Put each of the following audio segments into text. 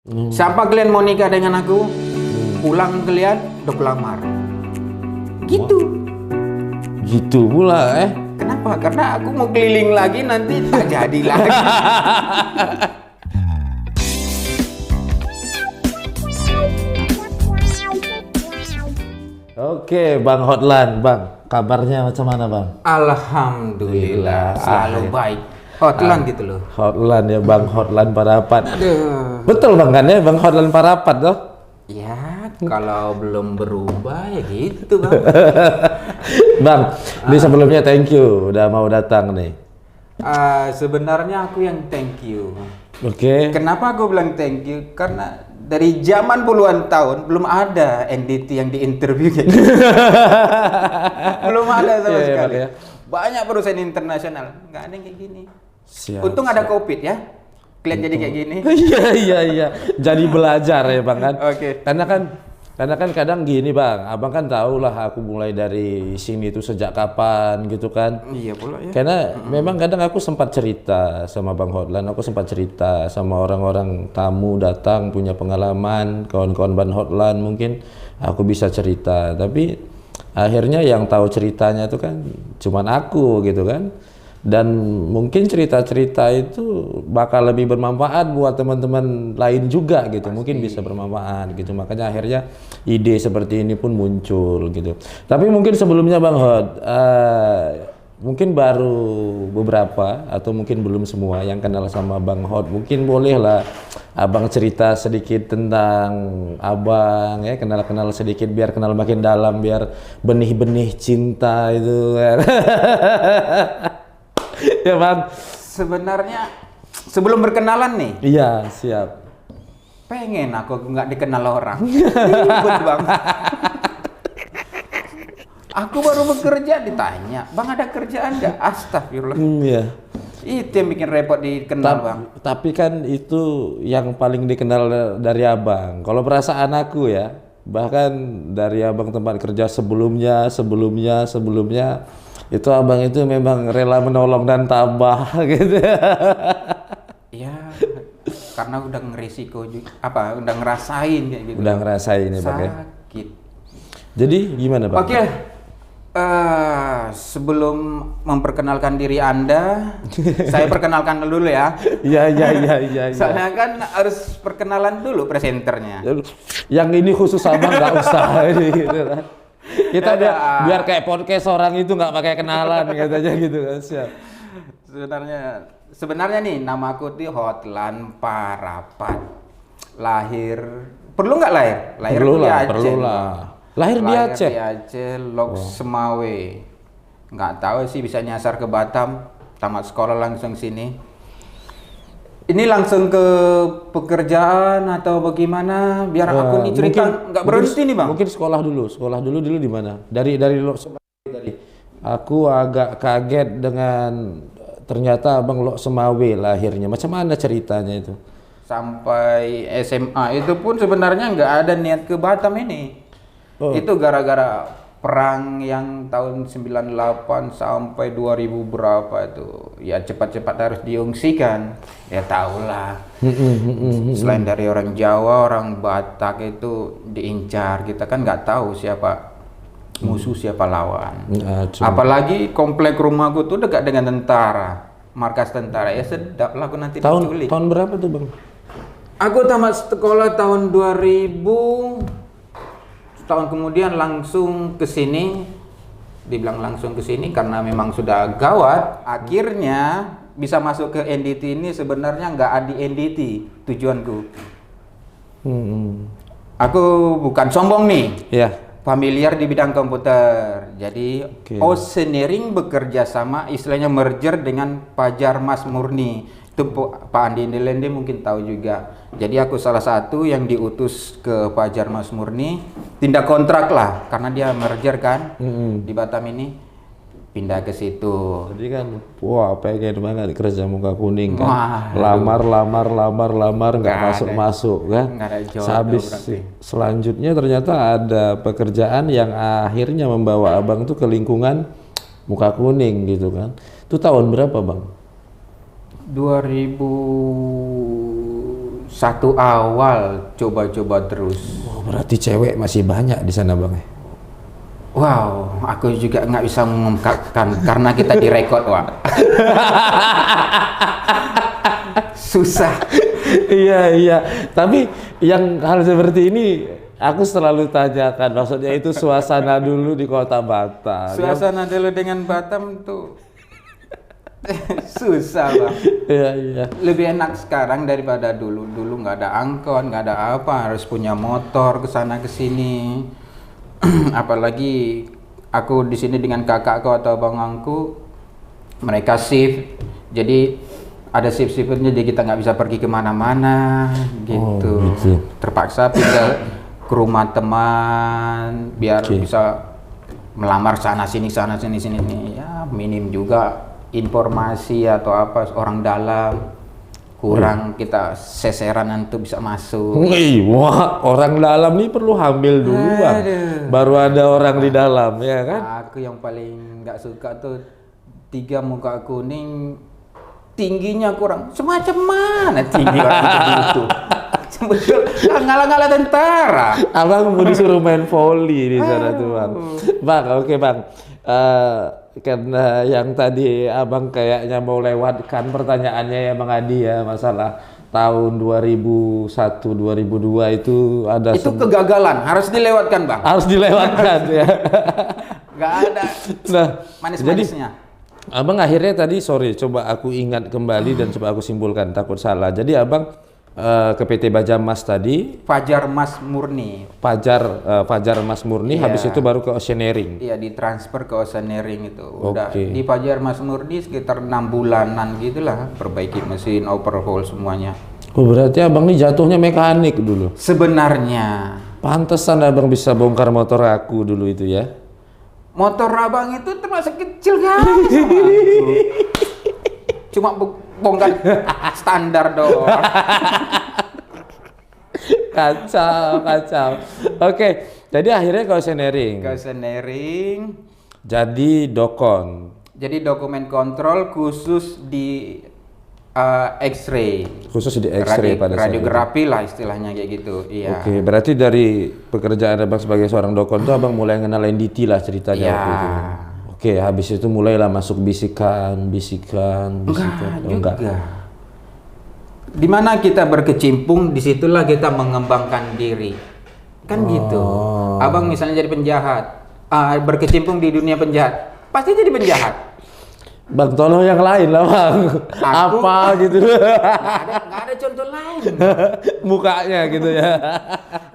Siapa kalian mau nikah dengan aku? Pulang kalian udah pelamar. Gitu. Gitu pula Kenapa? Karena aku mau keliling lagi nanti tak jadi lagi. Oke, Bang Hotlan, Bang. Kabarnya macam mana, Bang? Alhamdulillah, selalu baik. Hotlan gitu loh. Hotlan ya, Bang Hotlan Parapat. Aduh. Betul Bang kan ya, Bang Hotlan Parapat toh? Ya, kalau belum berubah ya gitu, Bang. Bang, ini sebelumnya thank you udah mau datang nih. Sebenarnya aku yang thank you. Oke. Kenapa aku bilang thank you? Karena dari zaman puluhan tahun belum ada NDT yang diinterview kayak gitu. Belum ada sama sekali. Ya. Banyak perusahaan internasional nggak ada yang kayak gini. Siap, Untung ada COVID ya. Kalian jadi kayak gini. Iya. Jadi belajar ya Bang kan. Oke. Karena kan kadang gini Bang, Abang kan tahu lah aku mulai dari sini tuh sejak kapan gitu kan. Iya pula ya. Karena memang kadang aku sempat cerita sama Bang Hotlan, aku sempat cerita sama orang-orang tamu datang punya pengalaman, kawan-kawan Bang Hotlan mungkin aku bisa cerita, tapi akhirnya yang tahu ceritanya itu kan cuman aku gitu kan. Dan mungkin cerita-cerita itu bakal lebih bermanfaat buat teman-teman lain juga gitu. Mungkin bisa bermanfaat gitu. Makanya akhirnya ide seperti ini pun muncul gitu. Tapi mungkin sebelumnya Bang Hot, mungkin baru beberapa atau mungkin belum semua yang kenal sama Bang Hot. Mungkin bolehlah Abang cerita sedikit tentang Abang ya, kenal-kenal sedikit biar kenal makin dalam, biar benih-benih cinta itu ya. Ya Bang. Sebenarnya sebelum berkenalan nih. Iya, siap. Pengen aku nggak dikenal orang. Ribet Bang. Aku baru bekerja ditanya, Bang ada kerjaan nggak? Astagfirullah. Iya. Itu yang bikin repot dikenal Bang. Tapi kan itu yang paling dikenal dari Abang. Kalau perasaan aku ya, bahkan dari Abang tempat kerja sebelumnya, itu Abang itu memang rela menolong dan tabah gitu. Ya, karena udah ngerisiko juga, udah ngerasain kayak gitu. Udah ngerasain ya Bang ya. Sakit. Jadi gimana Bang? Oke. Sebelum memperkenalkan diri Anda, saya perkenalkan dulu ya. Iya. Soalnya kan harus perkenalan dulu presenternya. Yang ini khusus Abang nggak usah ini gitu kan. Kita biar kayak podcast orang itu nggak pakai kenalan katanya gitu kan. Siap. Sebenarnya nih nama aku tuh Hotlan Parapat. Perlu nggak lahir? Perlu lah. Lahir di Aceh. Di Aceh, Lok Semawe. Nggak tahu sih bisa nyasar ke Batam. Tamat sekolah langsung sini. Ini langsung ke pekerjaan atau bagaimana? Biar aku nih cerita nggak berhenti nih Bang. Mungkin sekolah dulu di mana? Dari Lok Semawe tadi. Aku agak kaget dengan ternyata Abang Lok Semawe lahirnya. Macam mana ceritanya itu? Sampai SMA itu pun sebenarnya nggak ada niat ke Batam ini. Itu gara-gara perang yang tahun 98 sampai 2000 berapa itu. Ya cepat-cepat harus diungsikan. Ya tahulah. Selain dari orang Jawa, orang Batak itu diincar. Kita kan nggak tahu siapa musuh, siapa lawan. Apalagi komplek rumahku tuh dekat dengan tentara. Markas tentara. Ya sedap lah aku nanti diculik. Tahun berapa tuh Bang? Aku tamat sekolah tahun 2000. Tahun kemudian langsung ke sini. Dibilang langsung ke sini karena memang sudah gawat. Akhirnya bisa masuk ke NDT ini sebenarnya nggak ada NDT tujuanku. Aku bukan sombong nih. Iya. Familiar di bidang komputer. Jadi Oceaneering bekerja sama, istilahnya merger dengan Pajar Mas Murni. Itu Pak Andi Ndelende mungkin tahu juga. Jadi aku salah satu yang diutus ke Pajar Mas Murni, tindak kontrak lah karena dia merger kan di Batam ini, pindah ke situ. Jadi kan pengen banget kerja muka kuning kan. Lamar nggak masuk kan. Sehabis selanjutnya ternyata ada pekerjaan yang akhirnya membawa Abang tuh ke lingkungan muka kuning gitu kan. Itu tahun berapa Bang? 2009 satu awal coba-coba terus. Oh, berarti cewek masih banyak di sana Bang. Wow, aku juga nggak bisa mengungkapkan karena kita direkod, Wak. Susah. Iya. Tapi yang hal seperti ini aku selalu tanyakan. Maksudnya itu suasana dulu di kota Batam. Suasana dulu dengan Batam tuh susah, Bang. Iya. Lebih enak sekarang daripada dulu. Dulu nggak ada angkot, nggak ada apa, harus punya motor ke sana ke sini. Apalagi aku di sini dengan kakakku atau abangku, mereka shift, jadi ada shift-shiftnya, jadi kita nggak bisa pergi kemana-mana gitu. Terpaksa pindah ke rumah teman biar bisa melamar sana sini ya, minim juga informasi atau apa orang dalam. Kurang kita seseran untuk bisa masuk. Wah, orang dalam nih perlu hamil duluan. Baru ada orang di dalam, ya kan? Aku yang paling nggak suka tuh 3 muka kuning, tingginya kurang. Semacam mana tinggi orang itu? Sebetulnya ngalah-ngalah tentara. Abang mau disuruh main volley di sana tuh Bang. Bang, oke Bang. Karena yang tadi abang kayaknya mau lewatkan pertanyaannya ya Bang Adi ya, masalah tahun 2001-2002 itu ada kegagalan, harus dilewatkan Bang. Harus dilewatkan ya. Nggak ada manis-manisnya. Jadi, abang akhirnya tadi coba aku ingat kembali dan coba aku simpulkan, takut salah. Jadi abang ke PT Baja Mas tadi, Fajar Mas Murni. Fajar Mas Murni, habis itu baru ke Oceaneering. Iya, ditransfer ke Oceaneering itu. Udah di Fajar Mas Murni sekitar 6 bulanan gitulah, perbaiki mesin, overhaul semuanya. Oh, berarti abang ini jatuhnya mekanik dulu. Sebenarnya. Pantesan abang bisa bongkar motor aku dulu itu ya. Motor abang itu termasuk kecil kan sama aku. Cuma bongkar standar doang. Kacau. Oke, jadi akhirnya ke Oceaneering. Jadi dokon. Jadi dokumen kontrol khusus di X-ray. Khusus di X-ray pada saat radiografi lah istilahnya kayak gitu. Iya. Oke, berarti dari pekerjaan abang sebagai seorang dokon tuh abang mulai kenal NDT lah ceritanya waktu itu. Oke, habis itu mulailah masuk bisikan. Enggak. Di mana kita berkecimpung, disitulah kita mengembangkan diri. Kan gitu. Abang misalnya jadi penjahat, berkecimpung di dunia penjahat, pasti jadi penjahat. Bang, tolong yang lain lah Bang. Apa gitu. Nggak ada contoh lain. Mukanya gitu ya.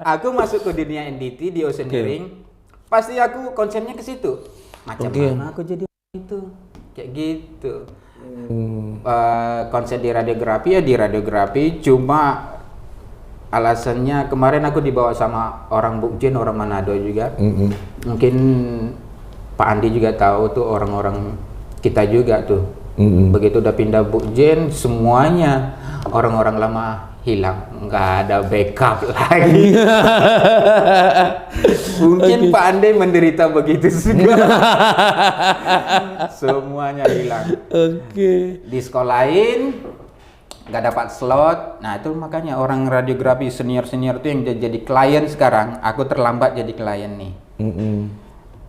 Aku masuk ke dunia NDT di Oceaneering, pasti aku konsennya ke situ. Macam mana aku jadi itu, kayak gitu. Konsen di radiografi ya di radiografi, cuma alasannya kemarin aku dibawa sama orang Bukjen, orang Manado juga. Mungkin Pak Andi juga tahu tuh, orang-orang kita juga tuh. Begitu udah pindah Bukjen, semuanya orang-orang lama hilang, nggak ada backup lagi. Mungkin Pak Ande menderita begitu juga. Semuanya hilang. Di sekolah lain nggak dapat slot. Nah itu makanya orang radiografi senior itu yang jadi klien sekarang. Aku terlambat jadi klien nih.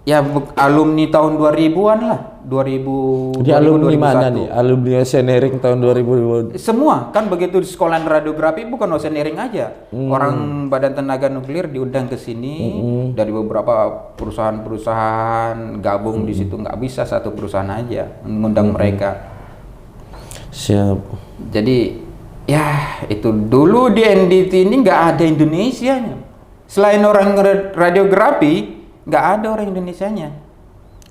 Ya alumni tahun 2000-an lah. 2000. Di alumni 2001. Mana nih? Alumni Oceaneering tahun 2000. Semua kan begitu di sekolah radiografi, bukan Oceaneering aja. Orang Badan Tenaga Nuklir diundang ke sini dari beberapa perusahaan-perusahaan gabung di situ. Nggak bisa satu perusahaan aja mengundang mereka. Siap. Jadi ya itu dulu di NDT ini nggak ada Indonesianya. Selain orang radiografi, nggak ada orang Indonesianya.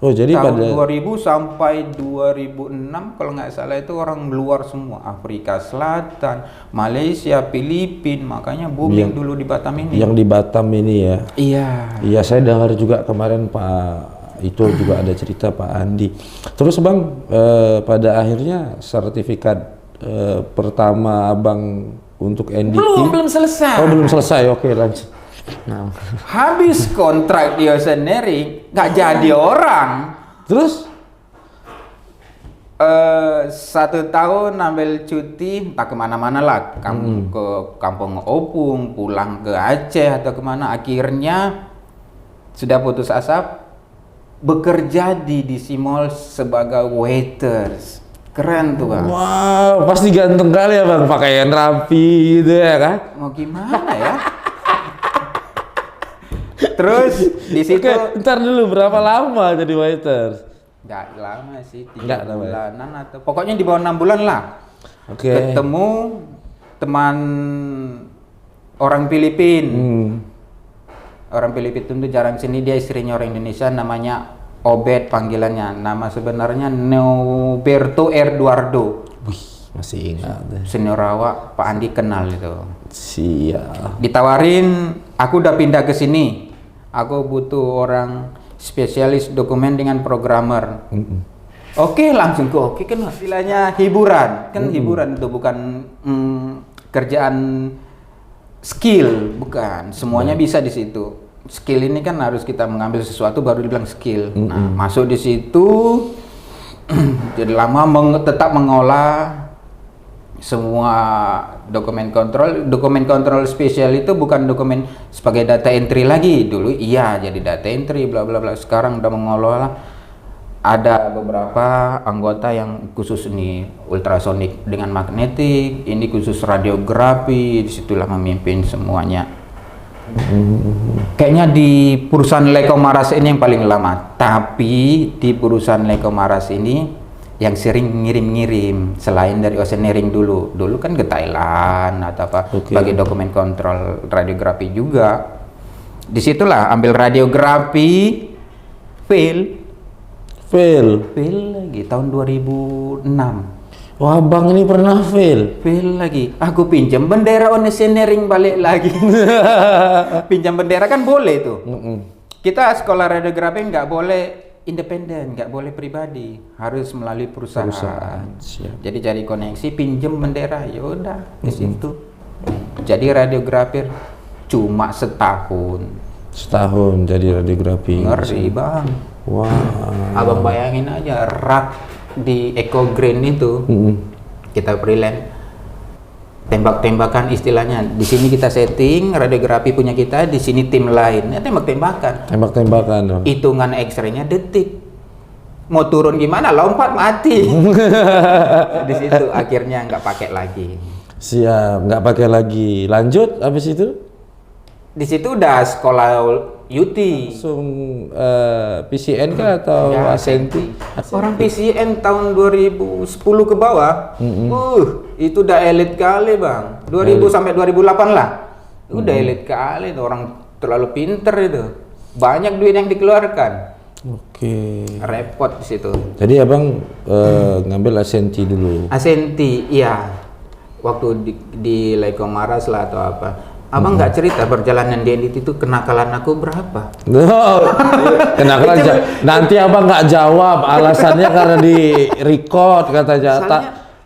Oh, jadi tahun pada 2000 sampai 2006 kalau nggak salah itu orang luar semua, Afrika Selatan, Malaysia, Filipina, makanya booming dulu di Batam ini. Yang di Batam ini ya. Iya, saya dengar juga kemarin Pak itu juga ada cerita Pak Andi. Terus Bang, pada akhirnya sertifikat pertama Abang untuk NDT belum selesai. Oh, belum selesai. Oke, lanjut. Nah. Habis kontrak di Oceaneering, nggak jadi orang. Terus 1 tahun ambil cuti, tak kemana-mana lah, ke Kampung Opung, pulang ke Aceh atau kemana. Akhirnya sudah putus asa, bekerja di DC Mall sebagai waiters. Keren tuh bang. Wow, pasti ganteng kali ya bang, pakaian rapi gitu ya kan? Mau gimana ya? Terus di situ. Oke, ntar dulu berapa lama jadi waiters? Nggak lama sih, 3 Nggak lama ya? bulanan atau pokoknya di bawah 6 bulan lah. Oke. Ketemu teman orang Filipina. Orang Filipina itu jarang sini, dia istrinya orang Indonesia, namanya Obed panggilannya. Nama sebenarnya Noberto Eduardo. Wih, masih ingat. Senior awak, Pak Andi kenal itu. Siap. Ditawarin, aku udah pindah ke sini. Aku butuh orang spesialis dokumen dengan programmer. Oke, langsung ke oke kan istilahnya hiburan. Kan hiburan itu bukan kerjaan skill, bukan. Semuanya bisa di situ. Skill ini kan harus kita mengambil sesuatu baru dibilang skill. Nah, masuk di situ jadi lama tetap mengolah semua dokumen kontrol. Dokumen kontrol spesial itu bukan dokumen sebagai data entry lagi. Dulu iya jadi data entry bla bla bla. Sekarang udah mengolah, ada beberapa anggota yang khusus nih ultrasonik dengan magnetik, ini khusus radiografi, disitulah memimpin semuanya. Kayaknya di perusahaan Leko Maras ini yang paling lama, tapi di perusahaan Leko Maras ini yang sering ngirim-ngirim selain dari Oceanering dulu kan ke Thailand atau apa bagi dokumen kontrol radiografi juga. Disitulah ambil radiografi, fail lagi tahun 2006. Wah bang ini pernah fail Lagi, aku pinjam bendera Oceanering balik lagi. Pinjam bendera kan boleh tuh. Kita sekolah radiografi nggak boleh independen, nggak boleh pribadi, harus melalui perusahaan. Jadi cari koneksi, pinjam bendera, ya udah di situ. Jadi radiografer cuma setahun jadi radiografi. Ngeri bang. Wah. Abang bayangin aja rak di Eco Green itu kita freelance tembak-tembakan istilahnya. Di sini kita setting radiografi punya kita, di sini tim lain. Ya tembak-tembakan. Hitungan X-ray-nya detik. Mau turun gimana? Lompat mati. Di situ akhirnya nggak pakai lagi. Siap, nggak pakai lagi. Lanjut habis itu? Di situ udah sekolah UT. Langsung PCN kah atau Ya, Ascenti? Orang PCN tahun 2010 ke bawah. Itu udah elit kali, Bang. 2000 sampai 2008 lah. Udah elit kali itu, orang terlalu pinter itu. Banyak duit yang dikeluarkan. Oke. Repot di situ. Jadi Abang ngambil Ascenti dulu. Ascenti, iya. Waktu di Leko Maras lah atau apa. Abang nggak cerita perjalanan di NDT itu kenakalan aku berapa? Kenakalan nanti Abang nggak jawab alasannya karena di record katanya.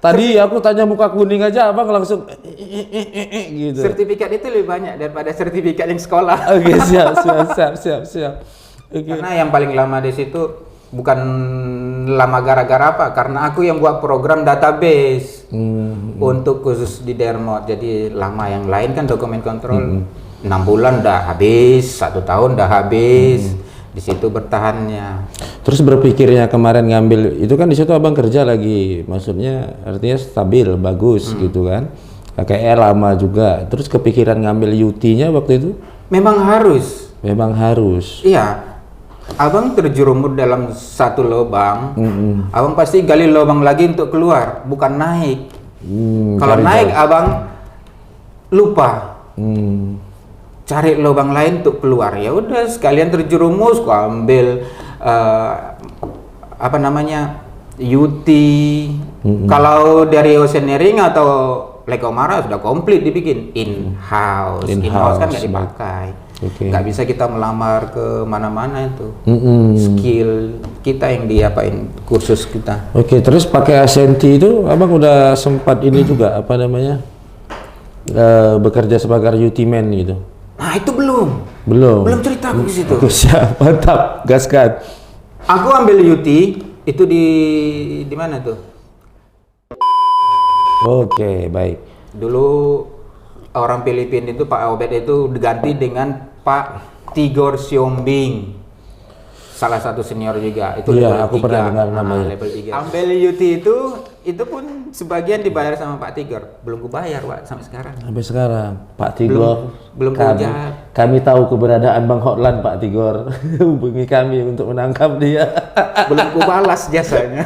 Tadi aku tanya muka kuning aja Abang langsung gitu. Sertifikat itu lebih banyak daripada sertifikat yang sekolah. Oke, siap. Okay. Karena yang paling lama di situ bukan lama gara-gara apa? Karena aku yang buat program database untuk khusus di Dermot. Jadi lama, yang lain kan dokumen kontrol 6 bulan udah habis, 1 tahun udah habis. Di situ bertahannya. Terus berpikirnya kemarin ngambil itu kan di situ Abang kerja lagi, maksudnya artinya stabil, bagus gitu kan. KKR lama juga. Terus kepikiran ngambil UT-nya waktu itu? Memang harus. Iya. Abang terjerumus dalam satu lubang, abang pasti gali lubang lagi untuk keluar, bukan naik. Kalau naik abang lupa, cari lubang lain untuk keluar. Ya udah sekalian terjerumus, ku ambil UT. Kalau dari Oceanering atau Leko Maras sudah komplit dibikin in-house kan nggak dipakai. Nggak bisa kita melamar ke mana-mana itu. Skill kita yang diapain, kursus kita. Oke, terus pakai Ascenti itu Abang udah sempat ini juga bekerja sebagai UT man gitu. Nah, itu belum Belum cerita aku di situ. Oke, siap, mantap, gaskan. Aku ambil UT Itu di mana tuh? Oke, baik. Dulu orang Filipina itu Pak Obed itu diganti dengan Pak Tigor Siombing. Salah satu senior juga. Itu Iya, level aku 3. pernah dengar namanya. Level 3. Ambel Yuti itu pun sebagian dibayar sama Pak Tigor. Belum kubayar, Pak, sampai sekarang. Sampai sekarang, Pak Tigor. Belum kami tahu keberadaan Bang Hotlan, Pak Tigor. Hubungi kami untuk menangkap dia. Belum kubalas jasanya.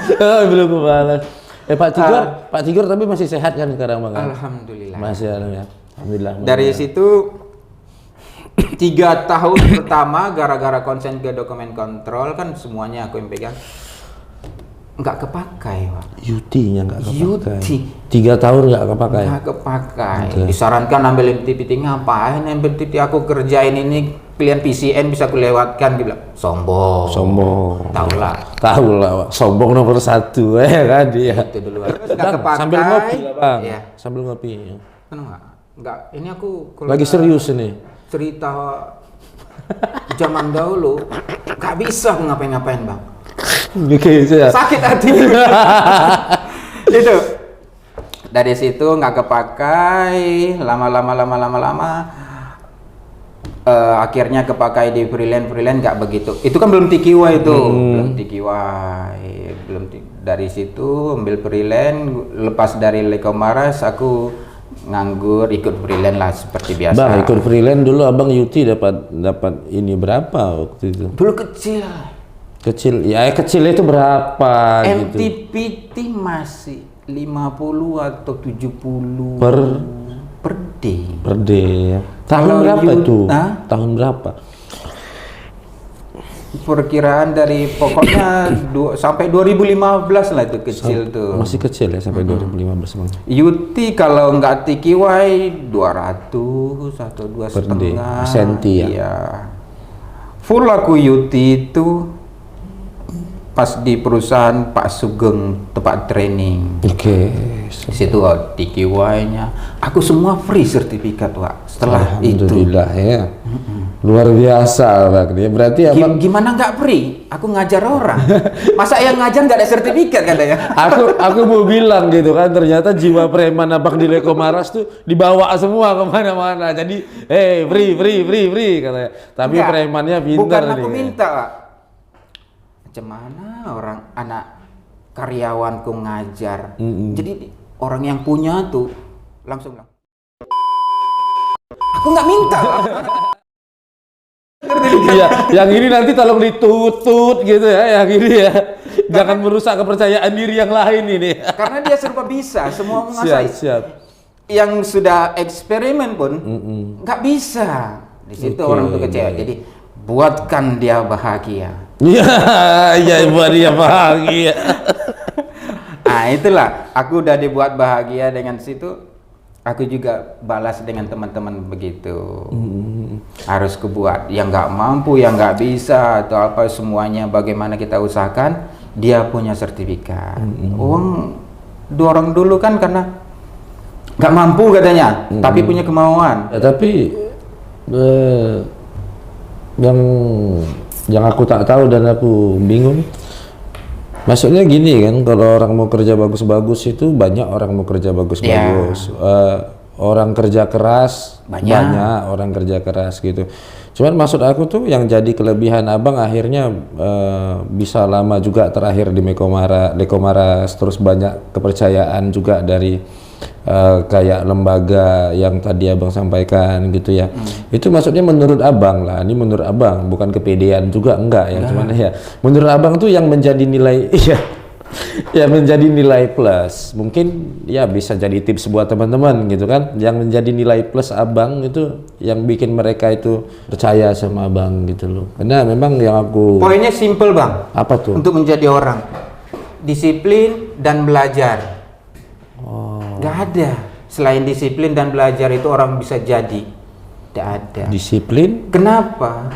Belum kubalas. Pak Tigor tapi masih sehat kan sekarang, Bang? Alhamdulillah. Masih, alhamdulillah. Dari situ 3 tahun pertama gara-gara konsen ke dokumen kontrol kan semuanya aku yang pegang, nggak kepakai, Pak. Yuti-nya nggak kepakai. Yuti 3 tahun nggak kepakai. Nggak kepakai. Okay. Disarankan ambil MTPT, ngapain MTPT, aku kerjain ini klien PCN bisa kulewatkan. Dia bilang sombong. Tahu lah, Pak. Sombong nomor 1 kan dia. itu dulu. Nggak kepakai. Sambil ngopi, Bang. Ya. Sambil ngopi. Nggak. Ini aku Lagi serius ini. cerita zaman dahulu nggak bisa aku ngapain-ngapain, Bang. Oke, Sakit hati. Itu dari situ nggak kepakai, lama akhirnya kepakai di freelance nggak begitu. Itu kan belum TQY itu, belum TQY, dari situ ambil freelance. Lepas dari Lekomaras aku nganggur, ikut freelance lah seperti biasa. Bang, ikut freelance dulu Abang Yuti dapat ini berapa waktu itu? Dulu kecil. Kecil itu berapa gitu? MTPT masih 50 atau 70 per day. Per day ya. Tahun Kalau berapa itu? Tahun berapa? Perkiraan dari pokoknya sampai 2015 lah itu kecil tuh. Masih kecil ya sampai 2015, Bang. Yuti kalau nggak TQY 200 atau 2,5 senti ya. Iya. Full aku Yuti itu pas di perusahaan Pak Sugeng tempat training. Oke. Di situ TQY-nya aku semua free sertifikat, Pak. Setelah itu. Alhamdulillah ya. Luar biasa, Bang. Dia berarti Abang Gimana nggak free? Aku ngajar orang. Masa yang ngajar nggak ada sertifikat katanya? aku mau bilang gitu kan, ternyata jiwa preman Abang di Lekomaras tuh dibawa semua kemana-mana. Jadi, free katanya. Tapi Enggak, premannya pintar bukan nih. aku minta, Pak. Macam mana orang anak karyawanku ngajar? Jadi orang yang punya tuh langsung bilang, aku nggak minta. Iya, yang ini nanti tolong ditutut gitu ya, yang ini ya. Jangan merusak kepercayaan diri yang lain ini. Karena dia serba bisa, semua menguasai. Siap. Yang sudah eksperimen pun nggak bisa. Di situ orang tuh kecewa. Jadi buatkan dia bahagia. Iya, buat dia bahagia. Nah itulah, aku udah dibuat bahagia dengan situ. Aku juga balas dengan teman-teman begitu. Harus kebuat. Yang nggak mampu, yang nggak bisa atau apa semuanya, bagaimana kita usahakan dia punya sertifikat. Uang dorong dulu kan karena nggak mampu katanya, tapi punya kemauan. Ya, tapi yang aku tak tahu dan aku bingung. Maksudnya gini kan, kalau orang mau kerja bagus-bagus itu banyak orang mau kerja bagus-bagus. Orang kerja keras banyak orang kerja keras gitu. Cuman maksud aku tuh yang jadi kelebihan Abang akhirnya bisa lama juga terakhir di Lekomaras, terus banyak kepercayaan juga dari kayak lembaga yang tadi Abang sampaikan gitu ya. Itu maksudnya menurut Abang lah, ini menurut Abang, bukan kepedean juga enggak ya, cuman ya menurut Abang tuh yang menjadi nilai ya menjadi nilai plus. Mungkin ya bisa jadi tips buat teman-teman gitu kan, yang menjadi nilai plus Abang itu yang bikin mereka itu percaya sama Abang gitu loh. Karena memang yang aku Poinnya simple, Bang. apa tuh? Untuk menjadi orang, disiplin dan belajar. Nggak ada. Selain disiplin dan belajar itu orang bisa jadi. Nggak ada. Disiplin? Kenapa?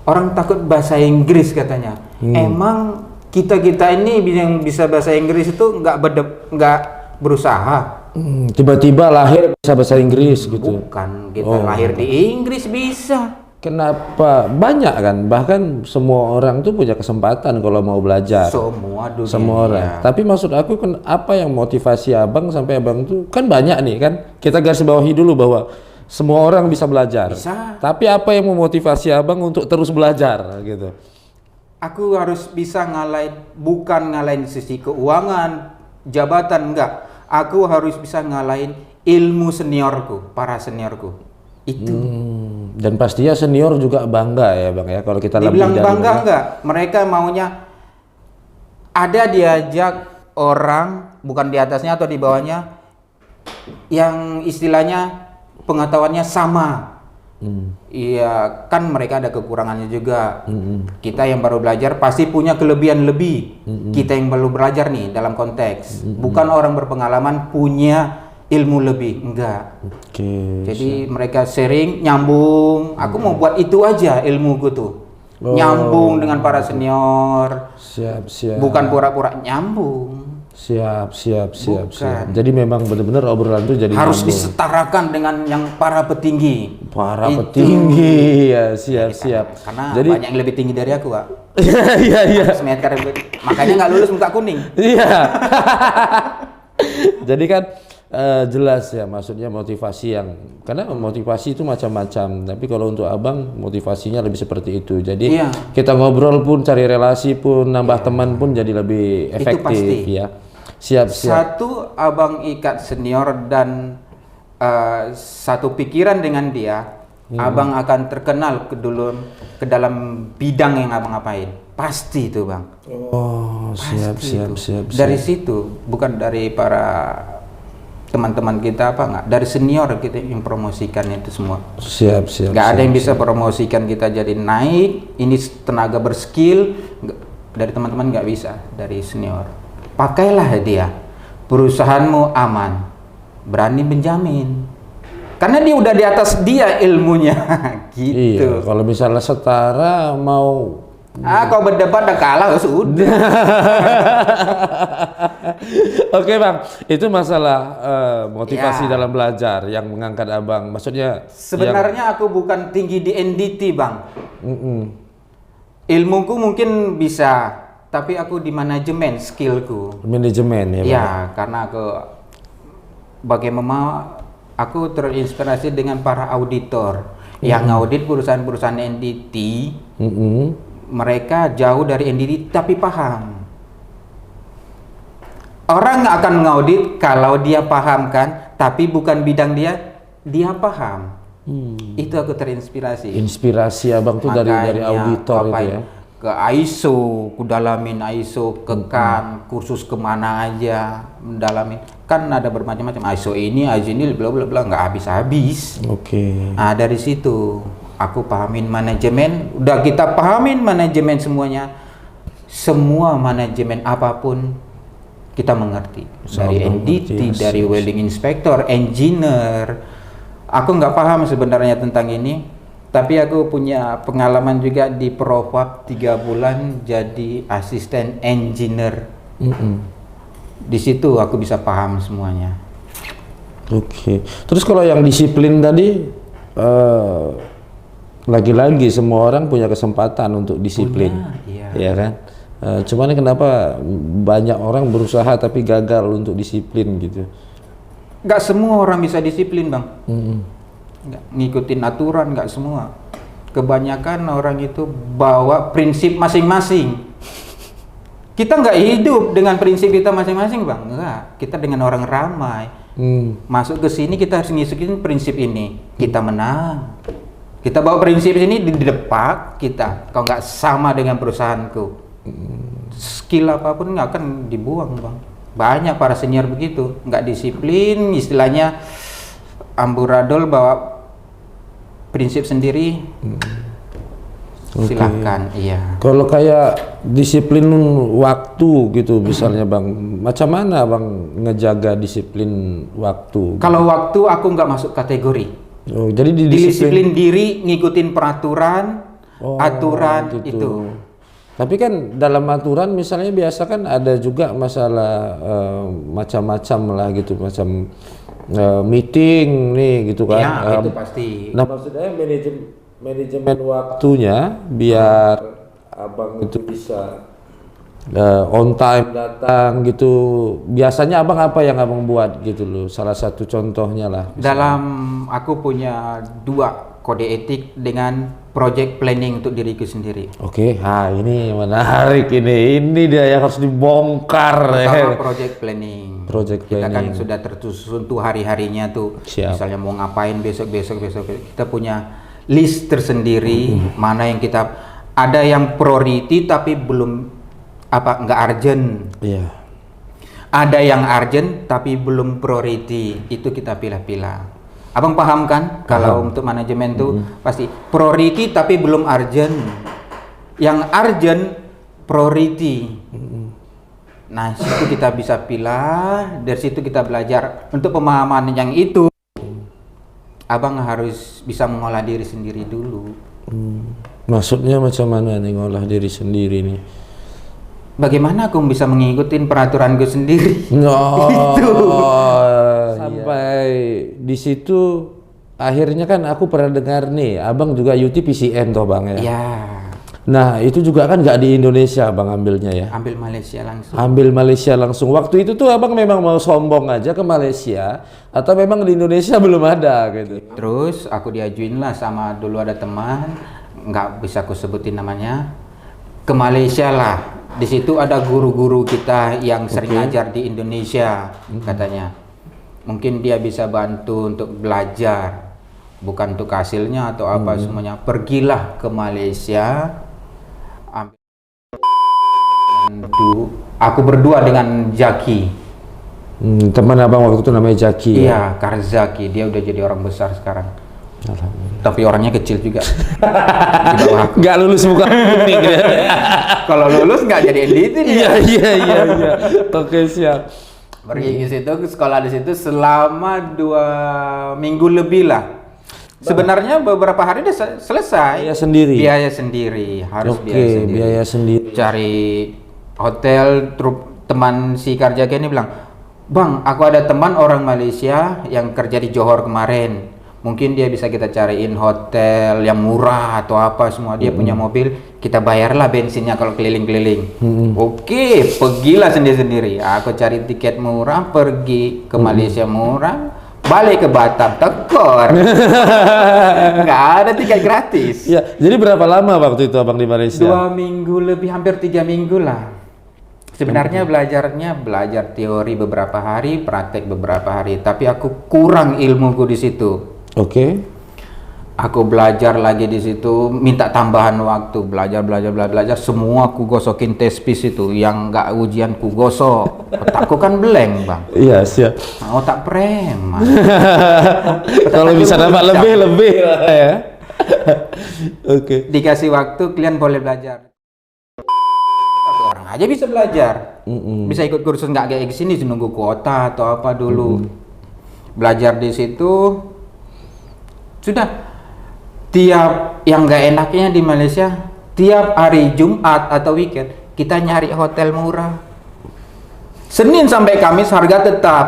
Orang takut bahasa Inggris katanya. Emang kita ini yang bisa bahasa Inggris itu nggak berusaha. Tiba-tiba lahir bisa bahasa Inggris gitu. Bukan, kita lahir di Inggris bisa. kenapa banyak kan, bahkan semua orang tuh punya kesempatan kalau mau belajar. Semua dunia. Semua orang. Tapi maksud aku kan apa yang motivasi abang sampai abang tuh kan banyak nih kan. Kita garis bawahi dulu bahwa semua orang bisa belajar. Bisa. Tapi apa yang memotivasi abang untuk terus belajar gitu? Aku harus bisa bukan ngalahin sisi keuangan, jabatan, enggak. Aku harus bisa ngalahin ilmu seniorku, para seniorku. Itu. Dan pastinya senior juga bangga ya bang ya kalau kita dibilang bangga enggak, mereka maunya ada diajak orang bukan di atasnya atau di bawahnya yang istilahnya pengetahuannya sama. Iya kan mereka ada kekurangannya juga. Kita yang baru belajar pasti punya kelebihan lebih. Kita yang baru belajar nih dalam konteks bukan orang berpengalaman punya ilmu lebih, enggak. Jadi mereka sharing, nyambung. Aku mau buat itu aja ilmuku tuh. Nyambung dengan para senior. Siap. Bukan pura-pura nyambung. Siap. Jadi memang benar-benar obrolan itu jadi harus nyambung. disetarakan dengan yang para petinggi. Petinggi ya, siap. Karena jadi banyak yang lebih tinggi dari aku, Pak. Iya. Makanya nggak lulus muka kuning. Iya. Jadi kan jelas ya, maksudnya motivasi karena motivasi itu macam-macam, tapi kalau untuk abang motivasinya lebih seperti itu. Jadi kita ngobrol pun, cari relasi pun, nambah teman pun jadi lebih efektif ya. Siap. Satu, abang ikat senior dan satu pikiran dengan dia, abang akan terkenal ke dalam bidang yang abang apain. Pasti itu bang. Siap. Dari situ, bukan dari para teman-teman kita dari senior kita yang promosikan itu semua. Siap. Gak ada yang bisa promosikan kita jadi naik. Ini tenaga berskill dari teman-teman nggak bisa, dari senior. Pakailah dia, perusahaanmu aman, berani menjamin. Karena dia udah di atas dia ilmunya, gitu. Iya, kalau misalnya setara mau kau berdebat dan kalah sudah. Oke bang, itu masalah motivasi dalam belajar yang mengangkat abang. Maksudnya sebenarnya aku bukan tinggi di NDT bang. Ilmuku mungkin bisa, tapi aku di manajemen skillku. Manajemen ya bang. Ya, karena bagaimana aku terinspirasi dengan para auditor yang ngaudit perusahaan-perusahaan NDT. Mereka jauh dari NDT tapi paham. Orang akan mengaudit kalau dia paham kan, tapi bukan bidang dia paham. Itu aku terinspirasi. Inspirasi abang tuh dari auditor itu ya. Ke ISO, ku dalamin ISO, ke kan, kursus kemana aja, mendalamin. Kan ada bermacam-macam ISO ini bla bla bla, nggak habis-habis. Nah dari situ aku pahamin manajemen, udah kita pahamin manajemen semuanya. Semua manajemen apapun kita mengerti. Dari NDT, dari welding inspector, engineer. Aku nggak paham sebenarnya tentang ini, tapi aku punya pengalaman juga di Provap 3 bulan jadi asisten engineer. Di situ aku bisa paham semuanya. Terus kalau yang disiplin tadi, lagi-lagi semua orang punya kesempatan untuk disiplin, ya kan? Cuman kenapa banyak orang berusaha tapi gagal untuk disiplin gitu? Gak semua orang bisa disiplin bang. Nggak ngikutin aturan, nggak semua. Kebanyakan orang itu bawa prinsip masing-masing. Kita nggak hidup dengan prinsip kita masing-masing bang, enggak. Kita dengan orang ramai. Masuk ke sini kita harus ngikutin prinsip ini. Kita menang. Kita bawa prinsip ini di depak kita. Kalau nggak sama dengan perusahaanku, skill apapun nggak akan dibuang bang. Banyak para senior begitu, nggak disiplin, istilahnya amburadul bawa prinsip sendiri. Silahkan, iya. Kalau kayak disiplin waktu gitu misalnya bang, macam mana bang ngejaga disiplin waktu? Kalau waktu aku nggak masuk kategori. Jadi disiplin diri, ngikutin peraturan, aturan gitu. Itu. Tapi kan dalam aturan misalnya biasa kan ada juga masalah macam-macam lah gitu, macam meeting nih gitu kan. Ya, itu pasti. Nah maksudnya manajemen waktunya biar abang itu bisa on time datang gitu. Biasanya abang apa yang abang buat gitu loh? Salah satu contohnya lah. Dalam aku punya 2 kode etik dengan project planning untuk diriku sendiri. Oke, ini menarik ini. Ini dia yang harus dibongkar. Pertama project planning. Project Kita kan planning. sudah tersusun tuh hari-harinya tuh. Siap. Misalnya mau ngapain besok. Kita punya list tersendiri mana yang kita ada yang priority tapi belum nggak urgent. Iya. Ada yang urgent tapi belum priority. Itu kita pilah-pilah. Abang paham kan? Kalau untuk manajemen tuh pasti priority tapi belum urgent. Yang urgent priority. Nah, situ kita bisa pilah, dari situ kita belajar. Untuk pemahaman yang itu, abang harus bisa mengolah diri sendiri dulu. Maksudnya macam mana nih ngolah diri sendiri nih? Bagaimana aku bisa mengikuti peraturan gue sendiri? Itu. Sampai di situ akhirnya kan aku pernah dengar nih, abang juga UT-PCN toh bang ya? Ya. Nah itu juga kan nggak di Indonesia abang ambilnya ya? Ambil Malaysia langsung. Ambil Malaysia langsung. Waktu itu tuh abang memang mau sombong aja ke Malaysia atau memang di Indonesia belum ada gitu? Terus aku diajuin lah sama dulu ada teman, nggak bisa aku sebutin namanya, ke Malaysia lah. Di situ ada guru-guru kita yang sering ngajar di Indonesia katanya. Mungkin dia bisa bantu untuk belajar, bukan untuk hasilnya atau apa semuanya. Pergilah ke Malaysia. Aku berdua dengan Jaki. Teman abang waktu itu namanya Jaki. Iya, Karzaki. Dia udah jadi orang besar sekarang. Tapi orangnya kecil juga. Di bawah aku. Nggak lulus bukan kuning dia. Kalau lulus nggak jadi NDT dia. Iya. Oke siap. Pergi ke situ, ke sekolah di situ selama 2 minggu lebih lah. Sebenarnya beberapa hari udah selesai. Biaya sendiri. Biaya sendiri, harus biaya sendiri. Biaya sendiri. Cari hotel, teman si Karjaki ini bilang, "Bang, aku ada teman orang Malaysia yang kerja di Johor kemarin. Mungkin dia bisa kita cariin hotel yang murah atau apa semua. Dia punya mobil, kita bayarlah bensinnya kalau keliling-keliling." Oke, pergilah sendiri-sendiri. Aku cari tiket murah, pergi ke Malaysia murah, balik ke Batam, tekor. Nggak ada tiket gratis. Ya, jadi berapa lama waktu itu abang di Malaysia? 2 minggu lebih, hampir 3 minggu lah. Sebenarnya belajar teori beberapa hari, praktek beberapa hari. Tapi aku kurang ilmuku di situ. Oke. Aku belajar lagi di situ, minta tambahan waktu, belajar, semua ku gosokin test piece itu, yang nggak ujian ku gosok. Otakku kan blank bang. Iya siap. Otak preman. Kalau bisa dapat lebih lah ya. Oke. Dikasih waktu, kalian boleh belajar. Satu orang aja bisa belajar. Bisa ikut kursus nggak kayak sini, nunggu kuota atau apa dulu. Belajar di situ. Sudah, tiap yang nggak enaknya di Malaysia, tiap hari Jumat atau weekend kita nyari hotel murah. Senin sampai Kamis harga tetap.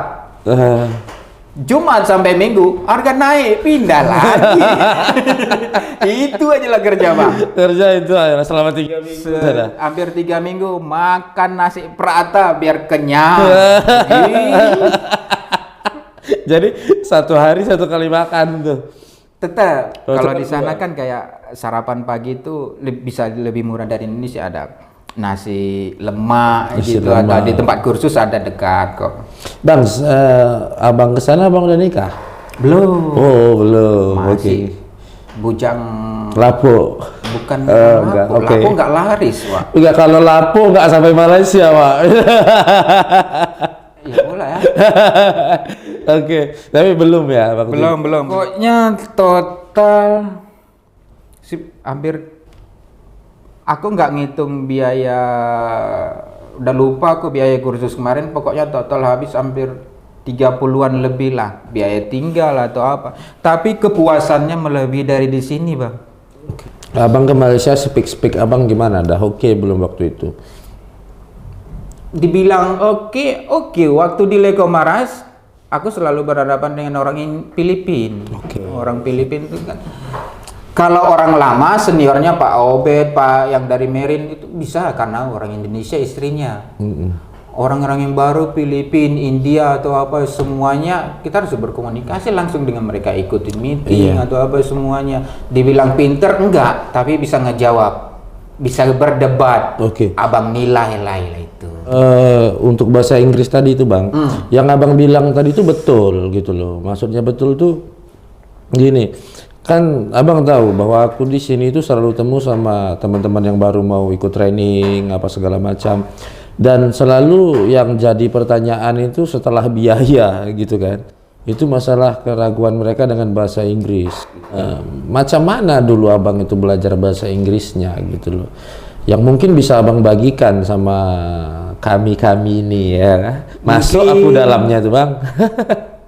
Jumat sampai Minggu harga naik, pindah lagi. Itu aja lah kerja bang. Kerja itu aja selama 3 minggu. Hampir 3 minggu makan nasi prata biar kenyang. Jadi 1 hari 1 kali makan tuh. Tetap kalau di sana kan kayak sarapan pagi itu bisa lebih murah dari Indonesia, ada nasi lemak gitu, ada di tempat kursus ada dekat kok. Bang, abang kesana abang udah nikah? Belum. Oh belum. Masih bujang. Lapo. Bukan enggak, lapo. Okay. Lapo nggak laris Wak. Enggak, kalau lapo nggak sampai Malaysia Wak. Ya boleh ya. Oke, tapi belum ya Bang? Belum. Pokoknya total hampir, aku nggak ngitung biaya, udah lupa aku biaya kursus kemarin, pokoknya total habis hampir 30-an lebih lah, biaya tinggal atau apa. Tapi kepuasannya melebihi dari di sini bang. Abang ke Malaysia speak abang gimana? Dah oke belum waktu itu? Dibilang oke. Waktu di Leko Maras, aku selalu berhadapan dengan orang Filipina. Okay. Orang Filipina itu kan Kalau orang lama seniornya Pak Obed, Pak yang dari Merin itu bisa karena orang Indonesia istrinya. Orang-orang yang baru Filipina, India atau apa semuanya kita harus berkomunikasi langsung dengan mereka, ikutin meeting atau apa semuanya. Dibilang pinter enggak, tapi bisa ngejawab, bisa berdebat. Abang nilai lah itu. Untuk bahasa Inggris tadi itu Bang, yang Abang bilang tadi itu betul gitu loh. Maksudnya betul tuh gini. Kan Abang tahu bahwa aku di sini itu selalu temu sama teman-teman yang baru mau ikut training apa segala macam, dan selalu yang jadi pertanyaan itu setelah biaya gitu kan, itu masalah keraguan mereka dengan bahasa Inggris. Macam mana dulu Abang itu belajar bahasa Inggrisnya gitu loh, yang mungkin bisa Abang bagikan sama kami ini ya, masuk aku dalamnya tuh Bang.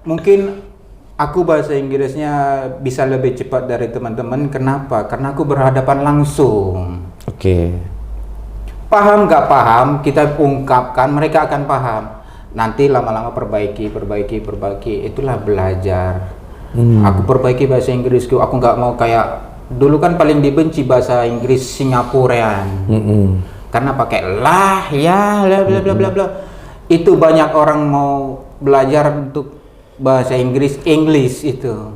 Mungkin aku bahasa Inggrisnya bisa lebih cepat dari teman-teman. Kenapa? Karena aku berhadapan langsung. Paham nggak paham, kita ungkapkan, mereka akan paham. Nanti lama-lama perbaiki. Itulah belajar. Aku perbaiki bahasa Inggrisku. Aku nggak mau kayak dulu kan paling dibenci bahasa Inggris Singaporean. Karena pakai lah, ya, bla bla bla bla bla. Itu banyak orang mau belajar untuk bahasa Inggris itu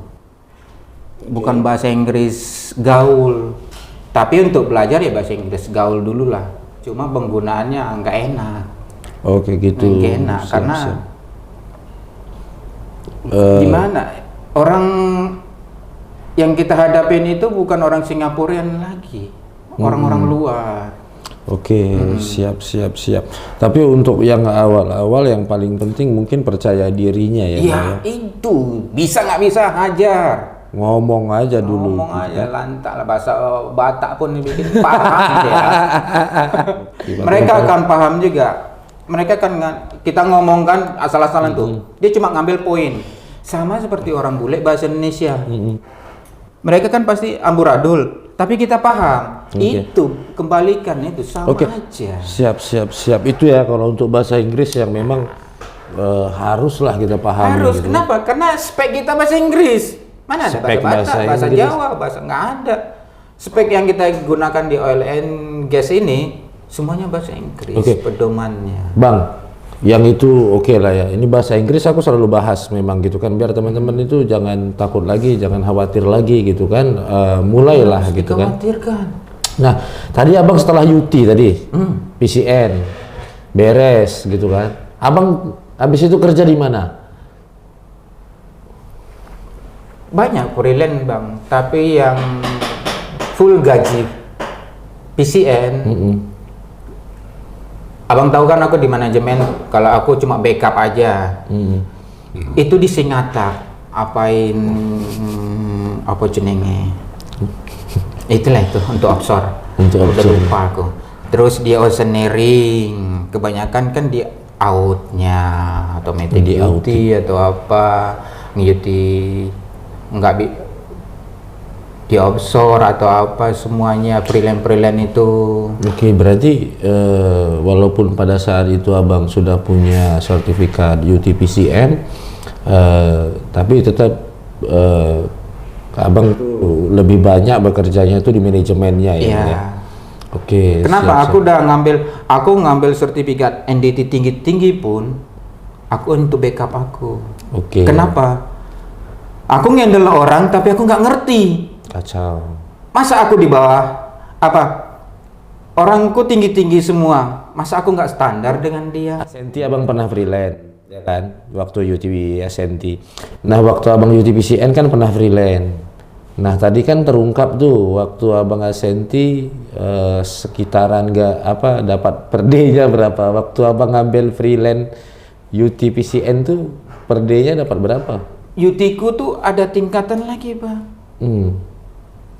bukan bahasa Inggris gaul, tapi untuk belajar ya bahasa Inggris gaul dulu lah, cuma penggunaannya nggak enak. Gitu. Nggak enak karena gimana, orang yang kita hadapin itu bukan orang Singaporean lagi, orang-orang luar. Siap. Tapi untuk yang awal-awal yang paling penting mungkin percaya dirinya ya. Iya, itu bisa nggak bisa hajar. Ngomong aja dulu. Ngomong aja, lantak lah, bahasa Batak pun bikin paham ya. Mereka akan paham juga. Mereka kan kita ngomongkan asal-asalan tuh, dia cuma ngambil poin. Sama seperti orang bule bahasa Indonesia. Mereka kan pasti amburadul. Tapi kita paham, itu kembalikan itu sama aja. Siap. Itu ya kalau untuk bahasa Inggris yang memang haruslah kita pahami. Harus, gitu. kenapa? Karena spek kita bahasa Inggris. Mana ada bahasa Jawa, nggak ada. Spek yang kita gunakan di oil and gas ini semuanya bahasa Inggris, pedomannya. Bang, yang itu lah ya. Ini bahasa Inggris aku selalu bahas memang gitu kan, biar teman-teman itu jangan takut lagi, jangan khawatir lagi gitu kan. Mulailah gitu kan. Nah, tadi Abang setelah UT tadi, PCN beres gitu kan. Abang habis itu kerja di mana? Banyak freelance Bang, tapi yang full gaji PCN. Abang tahu kan aku di manajemen, kalau aku cuma backup aja. Itu di Singata, apain apa jenenge? Itulah itu untuk offshore. Udah lupa aku. Terus di oceaneering, kebanyakan kan di outnya, automatic di OT atau apa, nge-UT nggak di offshore atau apa, semuanya freelance itu. Berarti walaupun pada saat itu Abang sudah punya sertifikat UTPCN, tapi tetap Abang lebih banyak bekerjanya itu di manajemennya ya. Kenapa? Siap. Aku ngambil sertifikat NDT tinggi pun aku untuk backup aku. Kenapa? Aku ngendel orang tapi aku nggak ngerti. Kacau. Masa aku di bawah orangku tinggi semua, masa aku nggak standar dengan dia? Asenti Abang pernah freelance ya kan, waktu UTP Asenti. Nah, waktu Abang UTPCN kan pernah freelance. Nah, tadi kan terungkap tuh waktu Abang Asenti sekitaran dapat per day-nya berapa. Waktu Abang ngambil freelance UTPCN tuh per day-nya dapat berapa? UT-ku tuh ada tingkatan lagi Bang.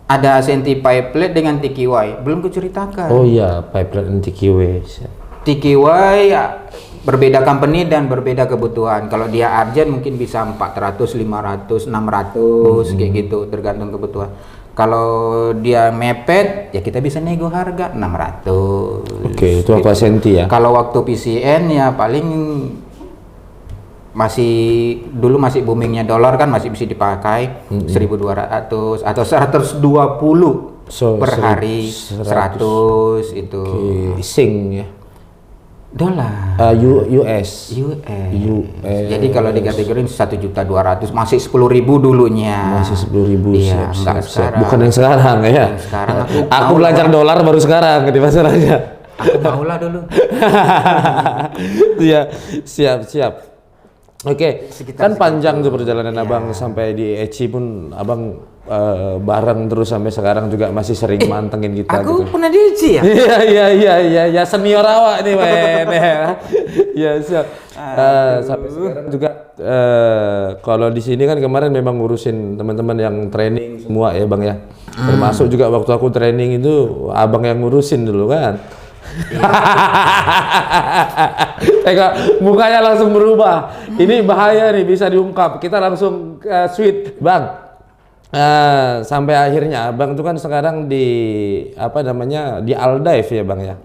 Ada Asenti pipeline dengan TQY, belum kuceritakan. Pipeline dan TQY. TQY ya, berbeda company dan berbeda kebutuhan. Kalau dia urgent mungkin bisa 400, 500, 600 kayak gitu, tergantung kebutuhan. Kalau dia mepet ya kita bisa nego harga 600. Itu aku Asenti ya. Kalau waktu PCN ya paling dulu masih boomingnya dolar kan, masih bisa dipakai 1.200 atau 120 per hari, 100 itu. Sing ya. Dolar. US. Jadi kalau dikategorin 1.200.000 masih 10.000 dulunya. Masih 10.000. Iya, siap. Bukan yang sekarang ya. Yang sekarang aku belajar dolar baru sekarang di masalahnya. Aku maulah dulu. Iya, siap. Oke, kan panjang tuh perjalanan abang sampai di ECI pun abang bareng terus sampai sekarang juga masih sering mantengin kita. Aku gitu. pernah di ECI ya? Iya, senior awak nih men. Ya siap. Sampai sekarang juga kalau di sini kan kemarin memang ngurusin teman-teman yang training semua ya bang ya. Termasuk juga waktu aku training itu abang yang ngurusin dulu kan. Tengok mukanya langsung berubah. Ini bahaya nih, bisa diungkap. Kita langsung sweet bang. Sampai akhirnya abang tuh kan sekarang di di Aldive ya bang ya.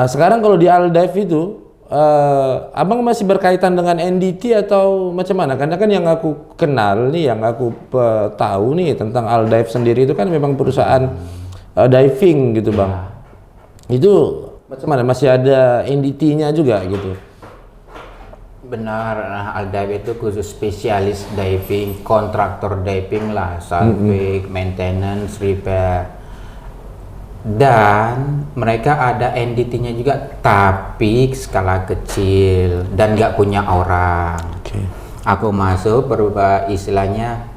Sekarang kalau di Aldive itu abang masih berkaitan dengan NDT atau macam mana? Karena kan yang aku kenal nih, yang aku tahu nih tentang Aldive sendiri itu kan memang perusahaan diving gitu bang. Itu macam mana? Masih ada NDT-nya juga gitu? Benar, Aldive itu khusus spesialis diving, kontraktor diving lah, salvage, maintenance, repair. Dan mereka ada NDT-nya juga, tapi skala kecil dan nggak punya orang. Aku masuk berubah istilahnya